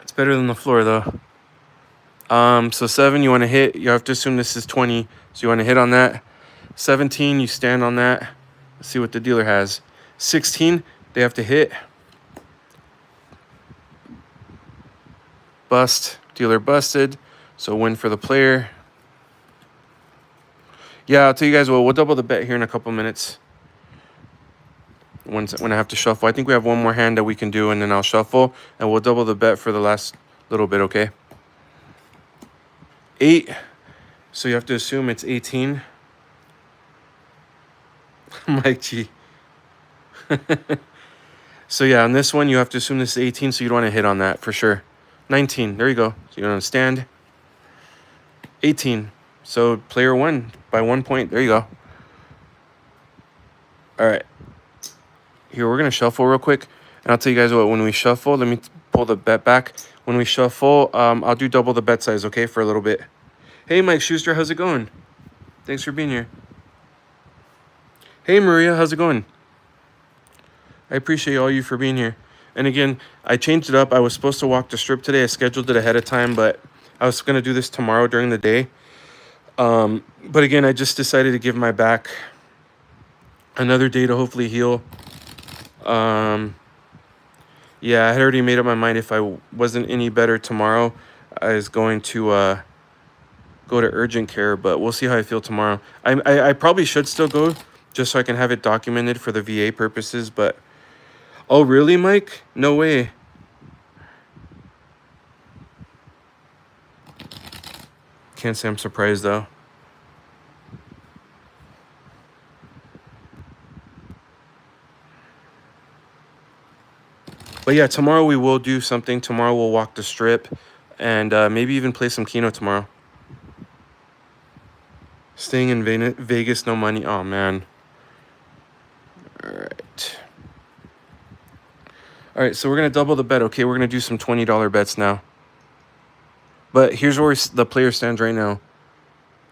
It's better than the floor, though. So 7, you want to hit. You have to assume this is 20. So you want to hit on that. 17, you stand on that. Let's see what the dealer has. 16, they have to hit. Bust. Dealer busted. So win for the player. Yeah, I'll tell you guys what. We'll double the bet here in a couple minutes. when I have to shuffle. I think we have one more hand that we can do, and then I'll shuffle, and we'll double the bet for the last little bit, okay? 8. So you have to assume it's 18. Mike G. So yeah, on this one, you have to assume this is 18, so you don't want to hit on that for sure. 19. There you go. So you don't understand. 18. So player won by 1 point. There you go. All right. Here, we're going to shuffle real quick. And I'll tell you guys what, when we shuffle, let me pull the bet back. When we shuffle, I'll do double the bet size, okay, for a little bit. Hey, Mike Schuster, how's it going? Thanks for being here. Hey, Maria, how's it going? I appreciate all you for being here. And again, I changed it up. I was supposed to walk the strip today. I scheduled it ahead of time, but I was going to do this tomorrow during the day. But again, I just decided to give my back another day to hopefully heal. Yeah, I had already made up my mind if I wasn't any better tomorrow, I was going to go to urgent care, but we'll see how I feel tomorrow. I probably should still go just so I can have it documented for the VA purposes, but... Oh, really, Mike? No way. Can't say I'm surprised, though. But yeah, tomorrow we will do something. Tomorrow we'll walk the strip and maybe even play some Keno tomorrow. Staying in Vegas, no money. Oh, man. All right. All right, so we're going to double the bet, okay? We're going to do some $20 bets now. But here's where the player stands right now.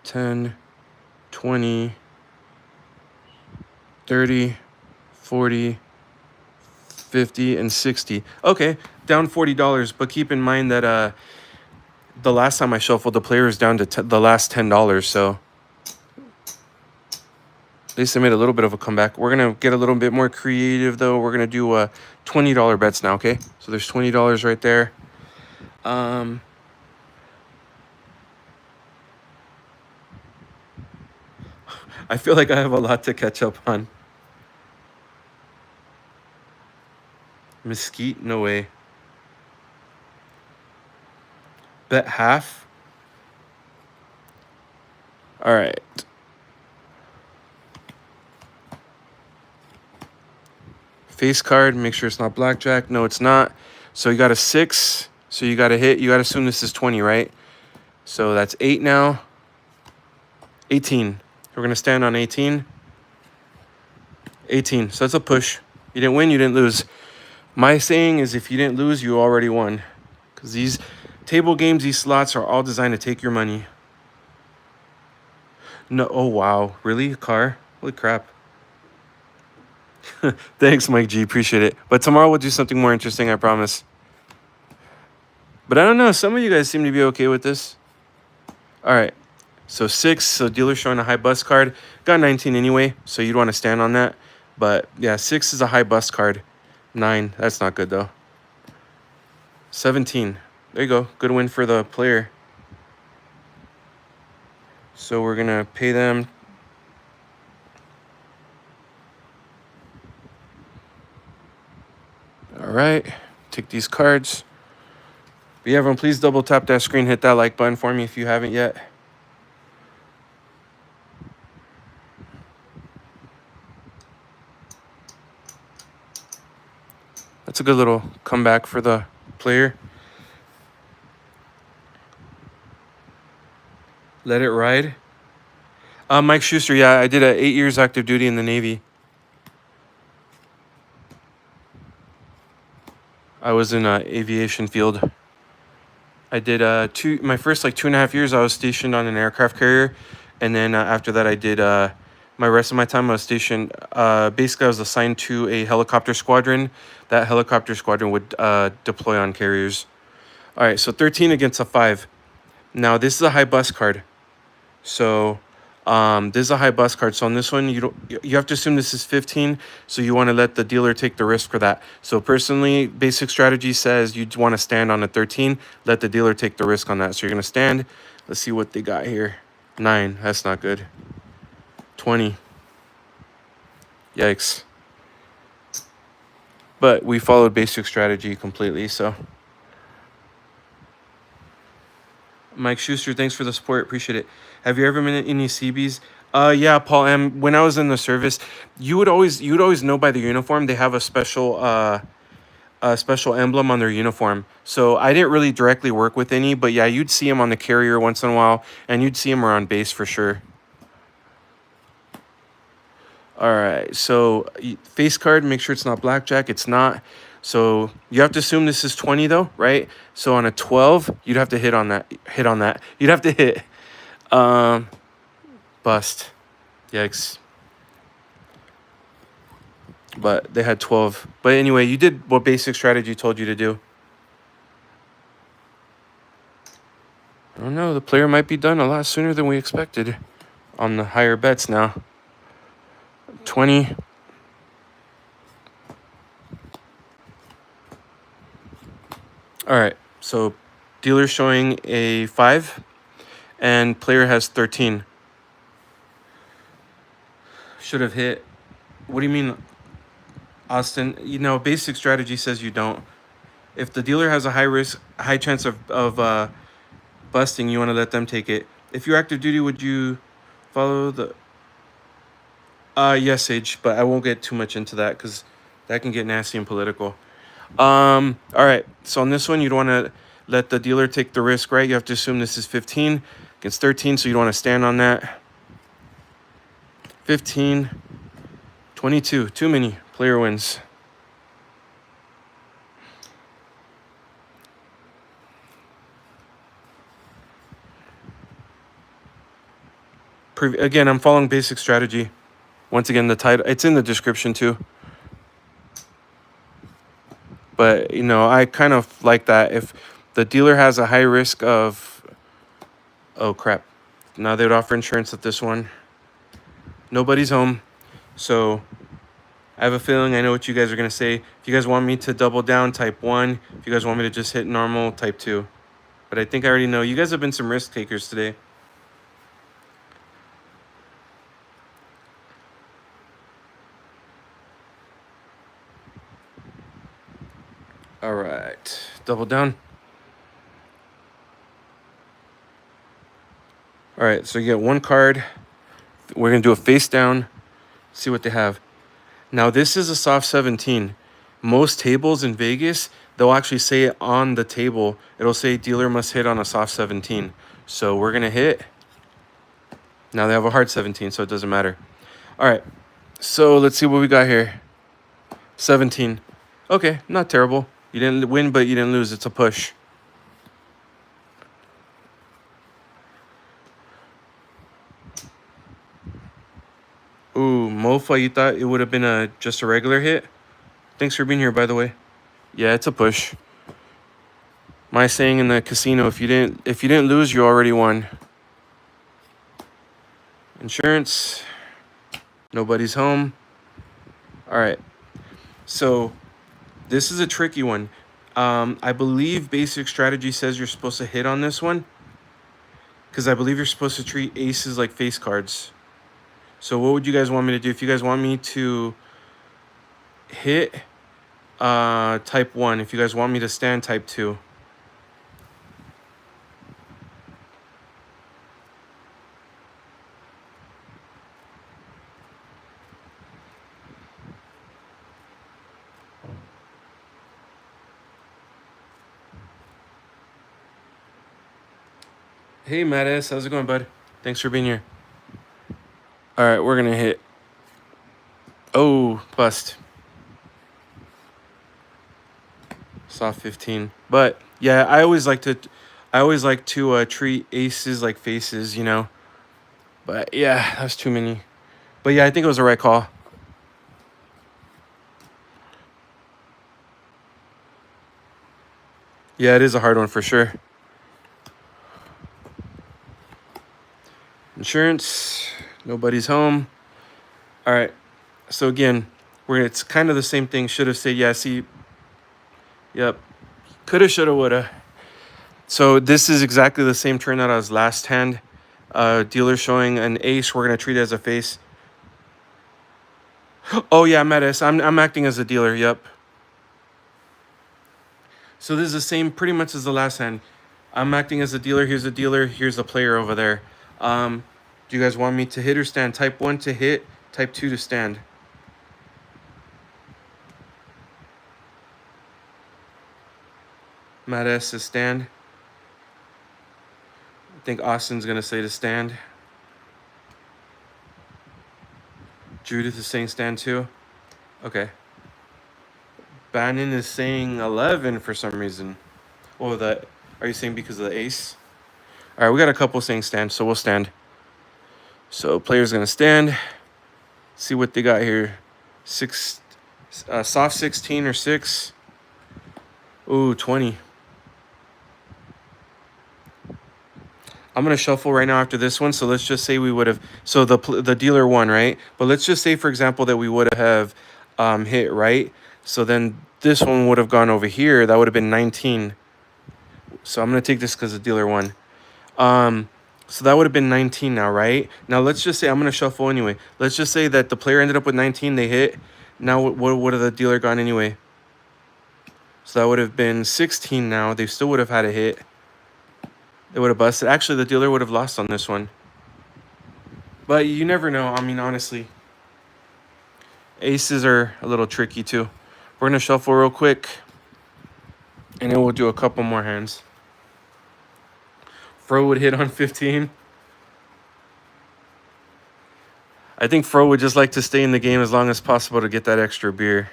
10, 20, 30, 40, 50, and 60. Okay, down $40, but keep in mind that the last time I shuffled, the player is down to the last $10, so at least I made a little bit of a comeback. We're going to get a little bit more creative, though. We're going to do $20 bets now, okay? So there's $20 right there. I feel like I have a lot to catch up on. Mesquite? No way. Bet half? All right. Face card, make sure it's not blackjack. No, it's not. So you got a 6. So you got to hit. You got to assume this is 20, right? So that's 8 now. 18. We're going to stand on 18. 18. So that's a push. You didn't win, you didn't lose. My saying is if you didn't lose, you already won. Because these table games, these slots are all designed to take your money. No, oh, wow. Really? A car? Holy crap. Thanks, Mike G. Appreciate it. But tomorrow we'll do something more interesting, I promise. But I don't know. Some of you guys seem to be okay with this. All right. So 6. So dealer showing a high bust card. Got 19 anyway, so you'd want to stand on that. But yeah, 6 is a high bust card. 9. That's not good, though. 17. There you go. Good win for the player. So we're going to pay them. All right. Take these cards. But yeah, everyone, please double tap that screen. Hit that like button for me if you haven't yet. That's a good little comeback for the player. Let it ride. Mike Schuster, yeah, I did 8 years active duty in the Navy. I was in aviation field. I did my first 2.5 years. I was stationed on an aircraft carrier, and then after that, I did my rest of my time. I was stationed. Basically, I was assigned to a helicopter squadron. That helicopter squadron would deploy on carriers. All right, so 13 against a 5. Now this is a high bust card. So this is a high bust card. So on this one, you have to assume this is 15. So you want to let the dealer take the risk for that. So personally, basic strategy says you want to stand on a 13. Let the dealer take the risk on that. So you're going to stand. Let's see what they got here. 9. That's not good. 20. Yikes. but we followed basic strategy completely. So, Mike Schuster, thanks for the support. Appreciate it. Have you ever been in any CBs? Yeah, Paul M. When I was in the service, you would always know by the uniform. They have a special emblem on their uniform. So I didn't really directly work with any, but yeah, you'd see them on the carrier once in a while, and you'd see them around base for sure. All right, so face card, make sure it's not blackjack. It's not. So you have to assume this is 20 though, right? So on a 12, you'd have to hit on that. Hit on that. You'd have to hit. Um, bust. Yikes. But they had 12. But anyway, you did what basic strategy told you to do. I don't know. The player might be done a lot sooner than we expected on the higher bets now. 20. All right. So dealer showing a 5 and player has 13. Should have hit. What do you mean, Austin? You know, basic strategy says you don't. If the dealer has a high chance of busting, you want to let them take it. If you're active duty, would you follow the? Yes, Sage, but I won't get too much into that because that can get nasty and political. All right. So on this one, you don't want to let the dealer take the risk, right? You have to assume this is 15 against 13, so you don't want to stand on that. 15, 22, too many. Player wins. Again, I'm following basic strategy. Once again, the title, it's in the description too. But, you know, I kind of like that. If the dealer has a high risk of, oh crap. Now they would offer insurance at this one. Nobody's home. So I have a feeling I know what you guys are going to say. If you guys want me to double down, type 1. If you guys want me to just hit normal, type 2. But I think I already know. You guys have been some risk takers today. All right. Double down. All right. So you get one card. We're going to do a face down. See what they have. Now, this is a soft 17. Most tables in Vegas, they'll actually say it on the table. It'll say dealer must hit on a soft 17. So we're going to hit. Now they have a hard 17, so it doesn't matter. All right. So let's see what we got here. 17. Okay, not terrible. You didn't win, but you didn't lose. It's a push. Ooh, Mofa, you thought it would have been just a regular hit? Thanks for being here, by the way. Yeah, it's a push. My saying in the casino, if you didn't lose, you already won. Insurance. Nobody's home. All right. So this is a tricky one. I believe basic strategy says you're supposed to hit on this one. Because I believe you're supposed to treat aces like face cards. So what would you guys want me to do? If you guys want me to hit, type 1. If you guys want me to stand, type 2. Hey, Matt S. How's it going, bud? Thanks for being here. All right, we're going to hit. Oh, bust. Soft 15. But, yeah, I always like to treat aces like faces, you know. But, yeah, that's too many. But, yeah, I think it was the right call. Yeah, it is a hard one for sure. Insurance. Nobody's home. All right. So again, it's kind of the same thing. Should have said, yeah, see. Yep. Coulda, shoulda, woulda. So this is exactly the same turn that I was last hand. Dealer showing an ace. We're going to treat it as a face. Oh, yeah, I'm at S. I'm acting as a dealer. Yep. So this is the same pretty much as the last hand. I'm acting as a dealer. Here's a dealer. Here's a player over there. Do you guys want me to hit or stand? Type 1 to hit. Type 2 to stand. Matt S is stand. I think Austin's going to say to stand. Judith is saying stand too. Okay. Bannon is saying 11 for some reason. Oh, that. Are you saying because of the ace? All right, we got a couple saying stand, so we'll stand. So player's going to stand. See what they got here. Soft 16 or 6. Ooh, 20. I'm going to shuffle right now after this one. So let's just say we would have... So the dealer won, right? But let's just say, for example, that we would have hit, right? So then this one would have gone over here. That would have been 19. So I'm going to take this because the dealer won. So that would have been 19 now, right? Now let's just say... I'm going to shuffle anyway. Let's just say that the player ended up with 19. They hit. Now what would have the dealer gone anyway? So that would have been 16 now. They still would have had a hit. They would have busted. Actually, the dealer would have lost on this one. But you never know. I mean, honestly. Aces are a little tricky, too. We're going to shuffle real quick. And then we'll do a couple more hands. Fro would hit on 15. I think Fro would just like to stay in the game as long as possible to get that extra beer.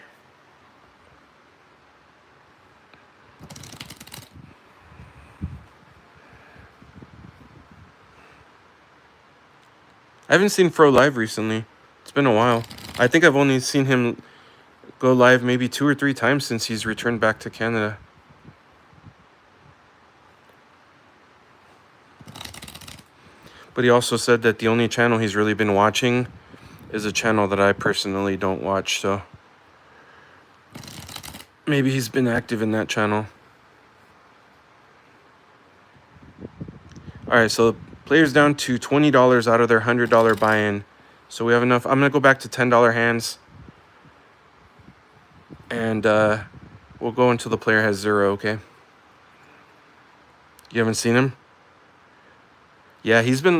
I haven't seen Fro live recently. It's been a while. I think I've only seen him go live maybe 2 or 3 times since he's returned back to Canada. But he also said that the only channel he's really been watching is a channel that I personally don't watch, so maybe he's been active in that channel. All right, so players down to $20 out of their $100 buy-in. So we have enough. I'm going to go back to $10 hands. And we'll go until the player has 0, okay? You haven't seen him? Yeah, he's been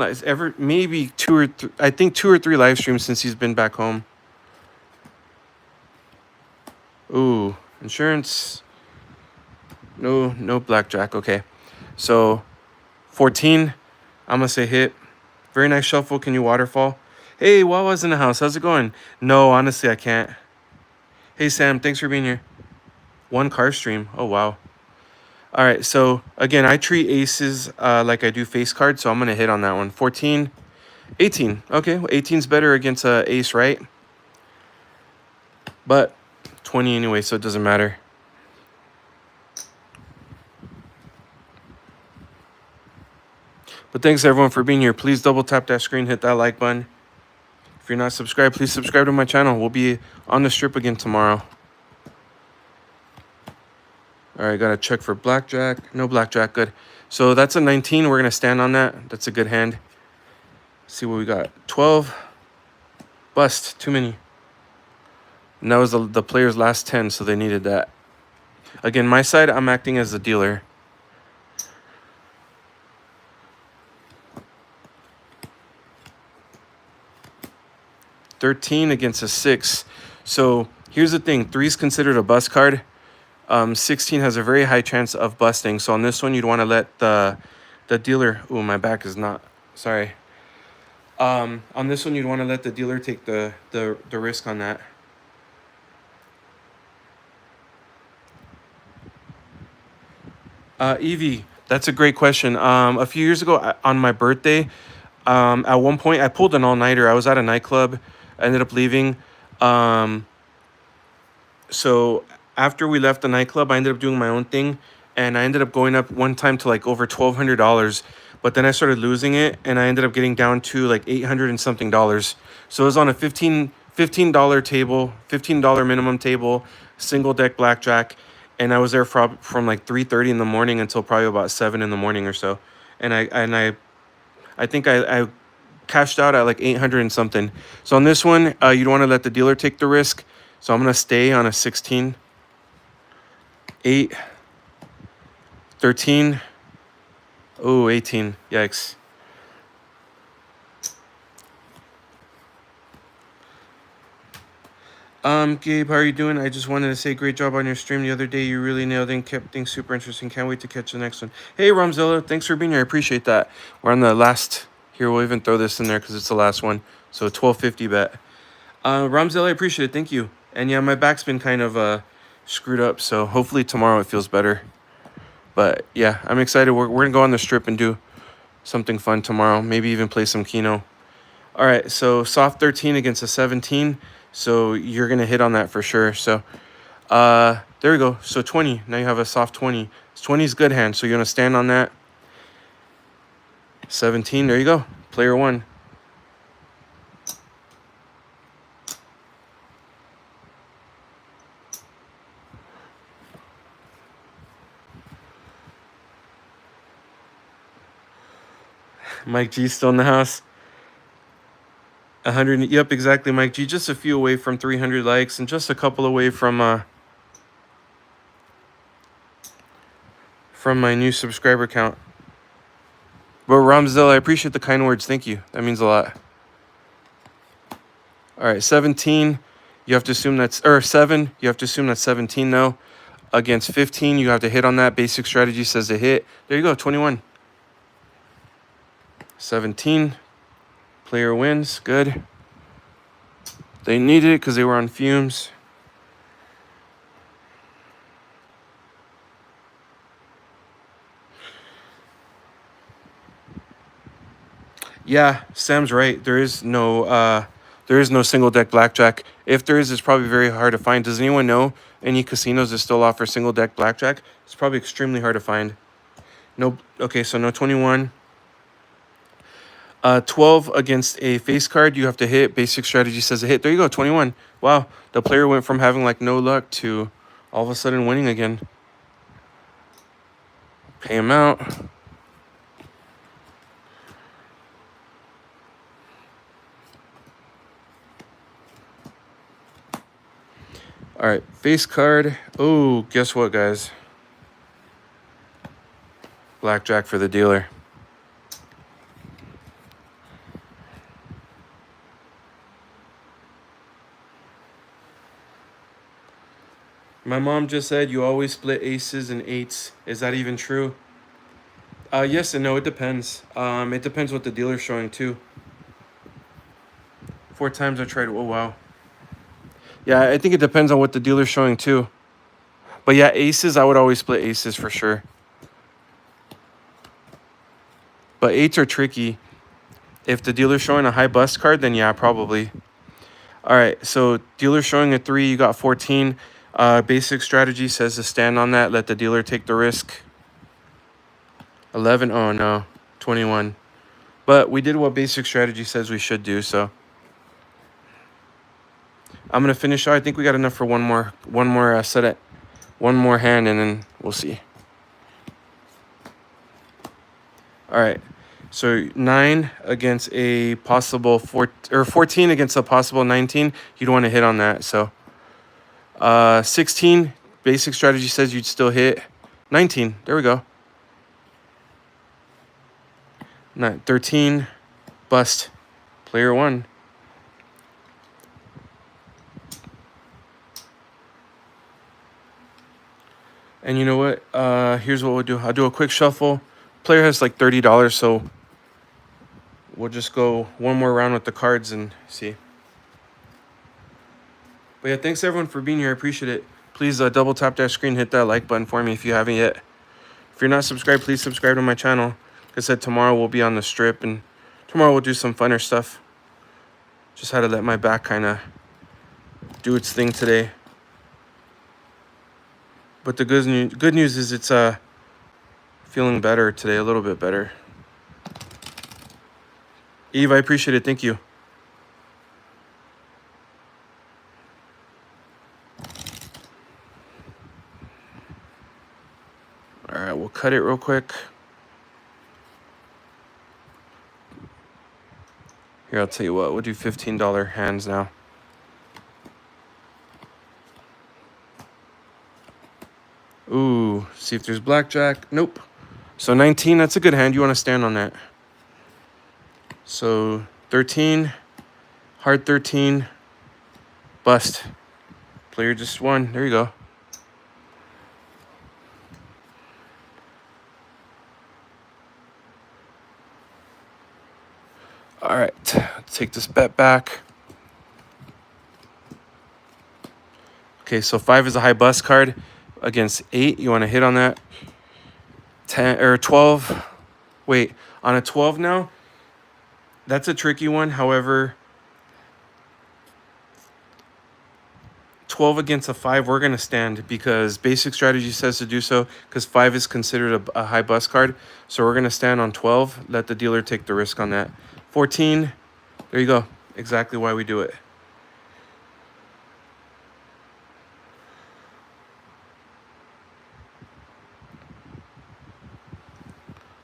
maybe 2 or 3, I think 2 or 3 live streams since he's been back home. Ooh, insurance. No blackjack, okay. So 14, I'm going to say hit. Very nice shuffle. Can you waterfall? Hey, Wawa's in the house. How's it going? No, honestly, I can't. Hey, Sam, thanks for being here. 1 car stream. Oh, wow. All right, so again, I treat aces like I do face cards, so I'm going to hit on that one. 14, 18. Okay, well, 18's better against ace, right? But 20 anyway, so it doesn't matter. But thanks, everyone, for being here. Please double tap that screen, hit that like button. If you're not subscribed, please subscribe to my channel. We'll be on the strip again tomorrow. All right, got to check for blackjack. No blackjack, good. So that's a 19. We're going to stand on that. That's a good hand. See what we got. 12. Bust. Too many. And that was the player's last 10, so they needed that. Again, my side, I'm acting as the dealer. $13 against a 6. So here's the thing. 3 is considered a bust card. 16 has a very high chance of busting. So on this one, you'd want to let the dealer... Ooh, my back is not... Sorry. On this one, you'd want to let the dealer take the risk on that. Evie, that's a great question. A few years ago, on my birthday, at one point, I pulled an all-nighter. I was at a nightclub. I ended up leaving. So after we left the nightclub, I ended up doing my own thing. And I ended up going up one time to like over $1,200. But then I started losing it. And I ended up getting down to like $800 and something dollars. So it was on a $15 table, $15 minimum table, single deck blackjack. And I was there from like 3:30 in the morning until probably about 7 in the morning or so. And I think I cashed out at like 800 and something. So on this one, you'd want to let the dealer take the risk. So I'm going to stay on a 16. 8. 13. Oh, 18. Yikes. Gabe, how are you doing? I just wanted to say great job on your stream the other day. You really nailed it and kept things super interesting. Can't wait to catch the next one. Hey, Ramzilla, thanks for being here. I appreciate that. We're on the last. Here, we'll even throw this in there because it's the last one. So 1250 bet. Ramzilla, I appreciate it. Thank you. And yeah, my back's been kind of screwed up. So hopefully tomorrow it feels better. But yeah, I'm excited. We're going to go on the strip and do something fun tomorrow. Maybe even play some Keno. All right, so soft 13 against a 17. So you're going to hit on that for sure. So there we go. So 20. Now you have a soft 20. 20 is good hand. So you're going to stand on that. 17. There you go. Player one. Mike G still in the house. 100. Yep, exactly, Mike G. Just a few away from 300 likes and just a couple away from my new subscriber count. But Ramzil, I appreciate the kind words. Thank you. That means a lot. All right, 17. You have to assume that's, or 7. You have to assume that's 17 though. Against 15, you have to hit on that. Basic strategy says to hit. There you go, 21. 17. Player wins. Good. They needed it because they were on fumes. Yeah, Sam's right. There is no single deck blackjack. If there is, it's probably very hard to find. Does anyone know any casinos that still offer single deck blackjack? It's probably extremely hard to find. No. Okay, so no 21. 12 against a face card, you have to hit. Basic strategy says to hit. There you go, 21. Wow, the player went from having like no luck to all of a sudden winning again. Pay him out. All right, face card. Oh, guess what, guys? Blackjack for the dealer. My mom just said you always split aces and eights. Is that even true? Yes and no. It depends. It depends what the dealer's showing too. 4 times I tried. Oh wow. Yeah, I think it depends on what the dealer's showing too. But yeah, aces, I would always split aces for sure. But eights are tricky. If the dealer's showing a high bust card, then yeah, probably. All right, so dealer showing a 3, you got 14. Basic strategy says to stand on that, let the dealer take the risk. 11, oh no, 21. But we did what basic strategy says we should do, so. I'm gonna finish out. I think we got enough for one more set at one more hand, and then we'll see. All right. So 9 against a possible 14 against a possible 19. You don't want to hit on that. So 16, basic strategy says you'd still hit. 19, there we go. 13, bust, player 1. And you know what? Here's what we'll do. I'll do a quick shuffle. Player has like $30, so we'll just go one more round with the cards and see. But yeah, thanks everyone for being here. I appreciate it. Please double tap that screen, hit that like button for me if you haven't yet. If you're not subscribed, please subscribe to my channel. Like I said, tomorrow we'll be on the strip, and tomorrow we'll do some funner stuff. Just had to let my back kind of do its thing today. But the good news is it's feeling better today, a little bit better. Eve, I appreciate it. Thank you. All right, we'll cut it real quick. Here, I'll tell you what. We'll do $15 hands now. Ooh, See if there's blackjack. Nope. So 19, that's a good hand. You want to stand on that. So 13, heart 13, bust. Player just won. There you go. All right, let's take this bet back. Okay, so 5 is a high bust card against 8. You want to hit on that. 10 or 12. Wait, on a 12 now, that's a tricky one. However, 12 against a 5, we're going to stand because basic strategy says to do so because 5 is considered a high bust card. So we're going to stand on 12. Let the dealer take the risk on that. 14. There you go. Exactly why we do it.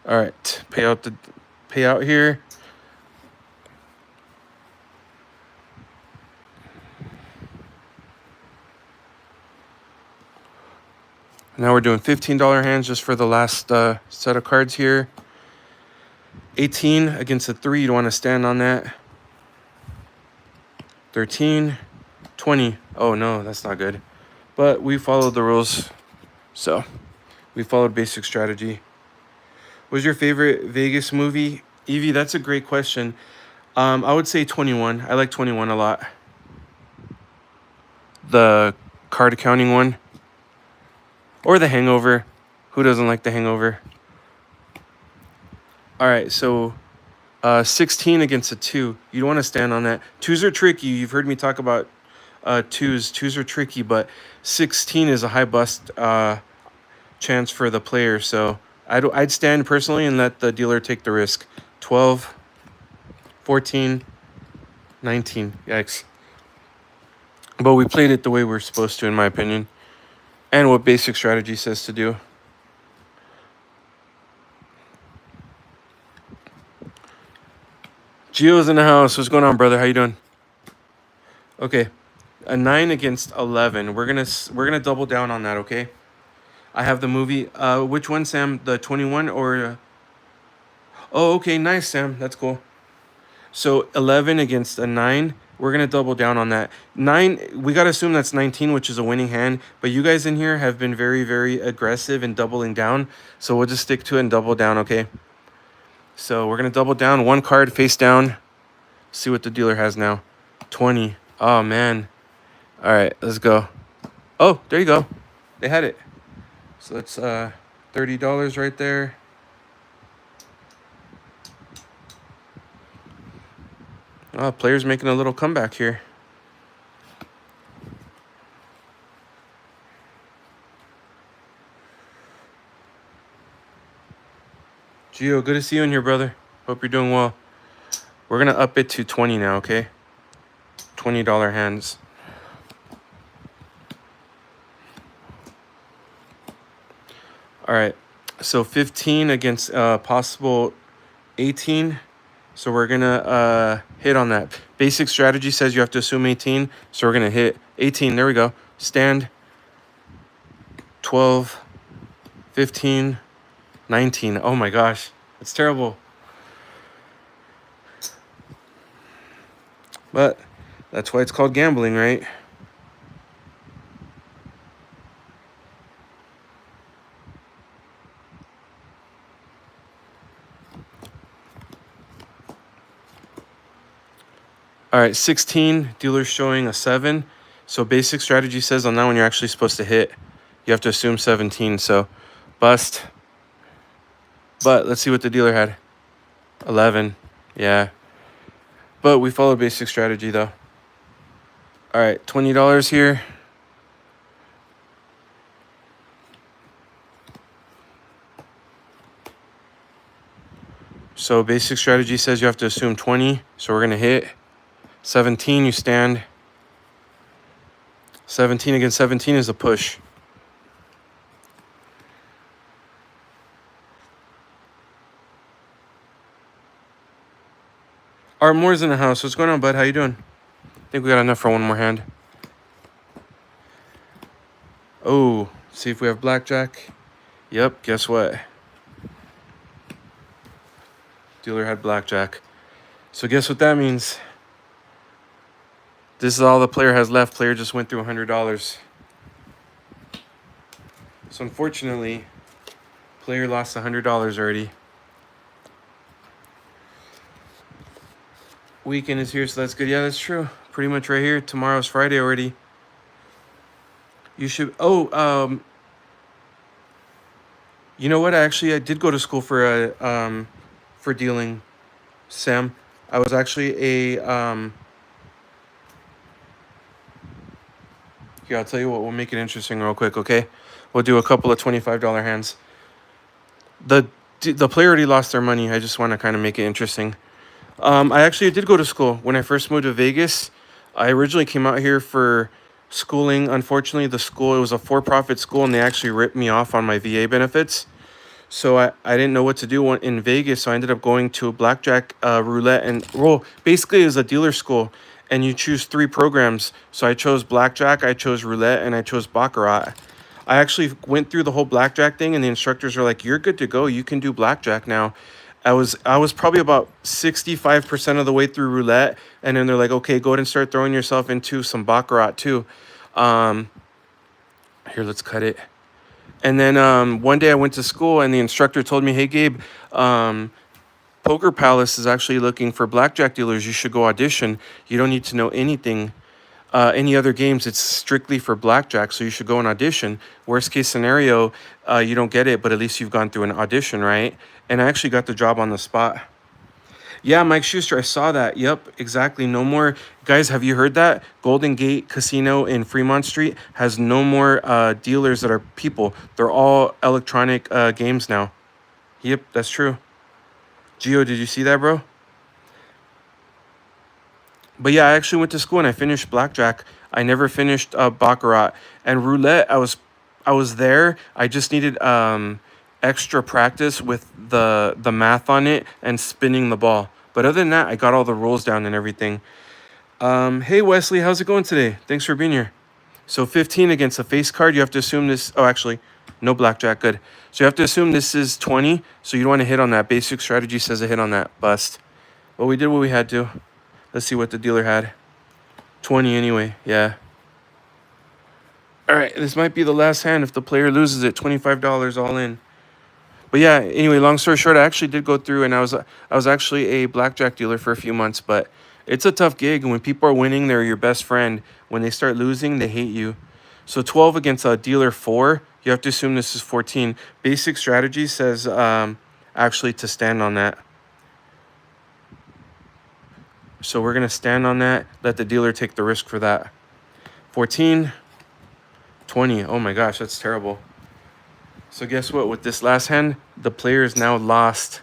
All right, payout here. Now we're doing $15 hands just for the last set of cards here. 18 against a 3, you don't want to stand on that. 13, 20. Oh no, that's not good. But we followed the rules, so we followed basic strategy. What was your favorite Vegas movie? Evie, that's a great question. I would say 21. I like 21 a lot. The card accounting one. Or The Hangover. Who doesn't like The Hangover? All right, so 16 against a 2. You don't want to stand on that. 2s are tricky. You've heard me talk about 2s. 2s are tricky, but 16 is a high bust chance for the player. So I'd stand personally and let the dealer take the risk. 12, 14, 19. Yikes. But we played it the way we're supposed to, in my opinion. And what basic strategy says to do. Gio's in the house. What's going on, brother? How you doing? Okay, a 9 against 11. We're gonna double down on that. Okay, I have the movie. Which one, Sam? The 21 or? Oh, okay, nice, Sam. That's cool. So 11 against a 9. We're gonna double down on that. 9. We gotta assume that's 19, which is a winning hand. But you guys in here have been very, very aggressive in doubling down. So we'll just stick to it and double down. Okay. So we're going to double down. 1 card face down. See what the dealer has now. 20. Oh, man. All right, let's go. Oh, there you go. They had it. So that's $30 right there. Oh, player's making a little comeback here. Gio, good to see you in here, brother. Hope you're doing well. We're going to up it to 20 now, okay? $20 hands. All right. So 15 against possible 18. So we're going to hit on that. Basic strategy says you have to assume 18. So we're going to hit 18. There we go. Stand. 12, 15, 19. Oh my gosh. That's terrible. But that's why it's called gambling, right? All right, 16, dealer's showing a 7. So basic strategy says on that one you're actually supposed to hit. You have to assume 17, so bust. But let's see what the dealer had. 11, yeah. But we followed basic strategy though. All right, $20 here. So basic strategy says you have to assume 20, so we're gonna hit. 17, you stand. 17 against 17 is a push. Art Moore's in the house. What's going on, bud? How you doing? I think we got enough for one more hand. Oh, see if we have blackjack. Yep, guess what? Dealer had blackjack. So guess what that means? This is all the player has left. Player just went through $100. So unfortunately, player lost $100 already. Weekend is here, so that's good. Yeah, that's true. Pretty much right here. Tomorrow's Friday already. You should. Oh, you know what? I did go to school for dealing, Sam. I was actually a. Here, I'll tell you what. We'll make it interesting real quick, okay? We'll do a couple of $25 hands. The player already lost their money. I just want to kind of make it interesting. I actually did go to school when I first moved to Vegas. I originally came out here for schooling. Unfortunately, it was a for-profit school, and they actually ripped me off on my VA benefits. So I didn't know what to do in Vegas, so I ended up going to a blackjack, roulette, and roll. Basically, it was a dealer school, and you choose 3 programs. So I chose blackjack, I chose roulette, and I chose baccarat. I actually went through the whole blackjack thing, and the instructors were like, "You're good to go. You can do blackjack now." I was probably about 65% of the way through roulette, and then they're like, "Okay, go ahead and start throwing yourself into some baccarat too." Um, Here, let's cut it. And then one day I went to school, and the instructor told me, "Hey, Gabe, um, Poker Palace is actually looking for blackjack dealers. You should go audition. You don't need to know any other games. It's strictly for blackjack, so you should go and audition. Worst case scenario, you don't get it, but at least you've gone through an audition, right?" And I actually got the job on the spot. Yeah, Mike Schuster, I saw that. Yep, exactly. No more. Guys, have you heard that? Golden Gate Casino in Fremont Street has no more dealers that are people. They're all electronic games now. Yep, that's true. Gio, did you see that, bro? But yeah, I actually went to school and I finished blackjack. I never finished baccarat and roulette. I was there. I just needed extra practice with the math on it and spinning the ball. But other than that, I got all the rules down and everything. Hey Wesley, how's it going today? Thanks for being here. So 15 against a face card. You have to assume this. Oh, actually, no blackjack. Good. So you have to assume this is 20. So you don't want to hit on that. Basic strategy says a hit on that. Bust. Well, we did what we had to. Let's see what the dealer had. 20 anyway. Yeah. All right. This might be the last hand. If the player loses it, $25 all in. But yeah. Anyway, long story short, I actually did go through, and I was actually a blackjack dealer for a few months. But it's a tough gig, and when people are winning, they're your best friend. When they start losing, they hate you. So 12 against a dealer 4. You have to assume this is 14. Basic strategy says actually to stand on that. So we're going to stand on that. Let the dealer take the risk for that. 14, 20. Oh my gosh, that's terrible. So guess what? With this last hand, the player is now lost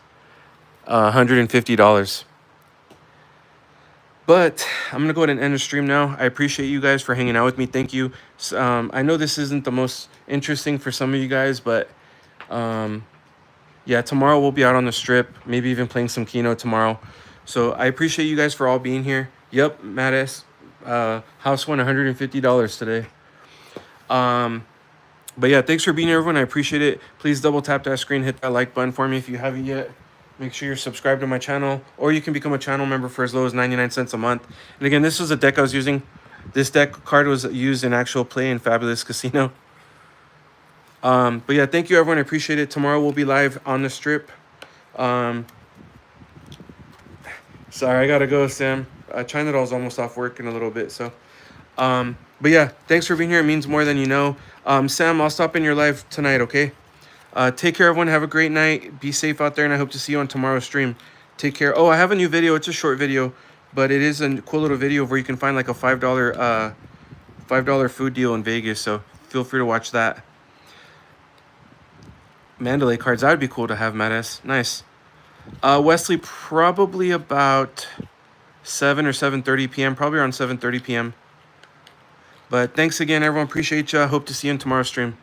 $150. But I'm going to go ahead and end the stream now. I appreciate you guys for hanging out with me. Thank you. I know this isn't the most interesting for some of you guys, but yeah, tomorrow we'll be out on the strip, maybe even playing some Keno tomorrow. So I appreciate you guys for all being here. Yep, Matt S. House won $150 today. But yeah, thanks for being here, everyone. I appreciate it. Please double tap that screen, hit that like button for me if you haven't yet. Make sure you're subscribed to my channel, or you can become a channel member for as low as 99 cents a month. And again, this was a deck I was using. This deck card was used in actual play in Fabulous Casino. But yeah, thank you, everyone. I appreciate it. Tomorrow we'll be live on the strip. Sorry, I gotta go, Sam. China Doll's almost off work in a little bit, so. But yeah, thanks for being here. It means more than you know. Sam, I'll stop in your live tonight, okay? Take care, everyone. Have a great night. Be safe out there, and I hope to see you on tomorrow's stream. Take care. Oh, I have a new video. It's a short video, but it is a cool little video where you can find like a $5 food deal in Vegas. So feel free to watch that. Mandalay cards. That would be cool to have, Matt S. Nice. Wesley, probably about 7 or 7:30 p.m. Probably around 7:30 p.m. But thanks again, everyone. Appreciate you. Hope to see you in tomorrow's stream.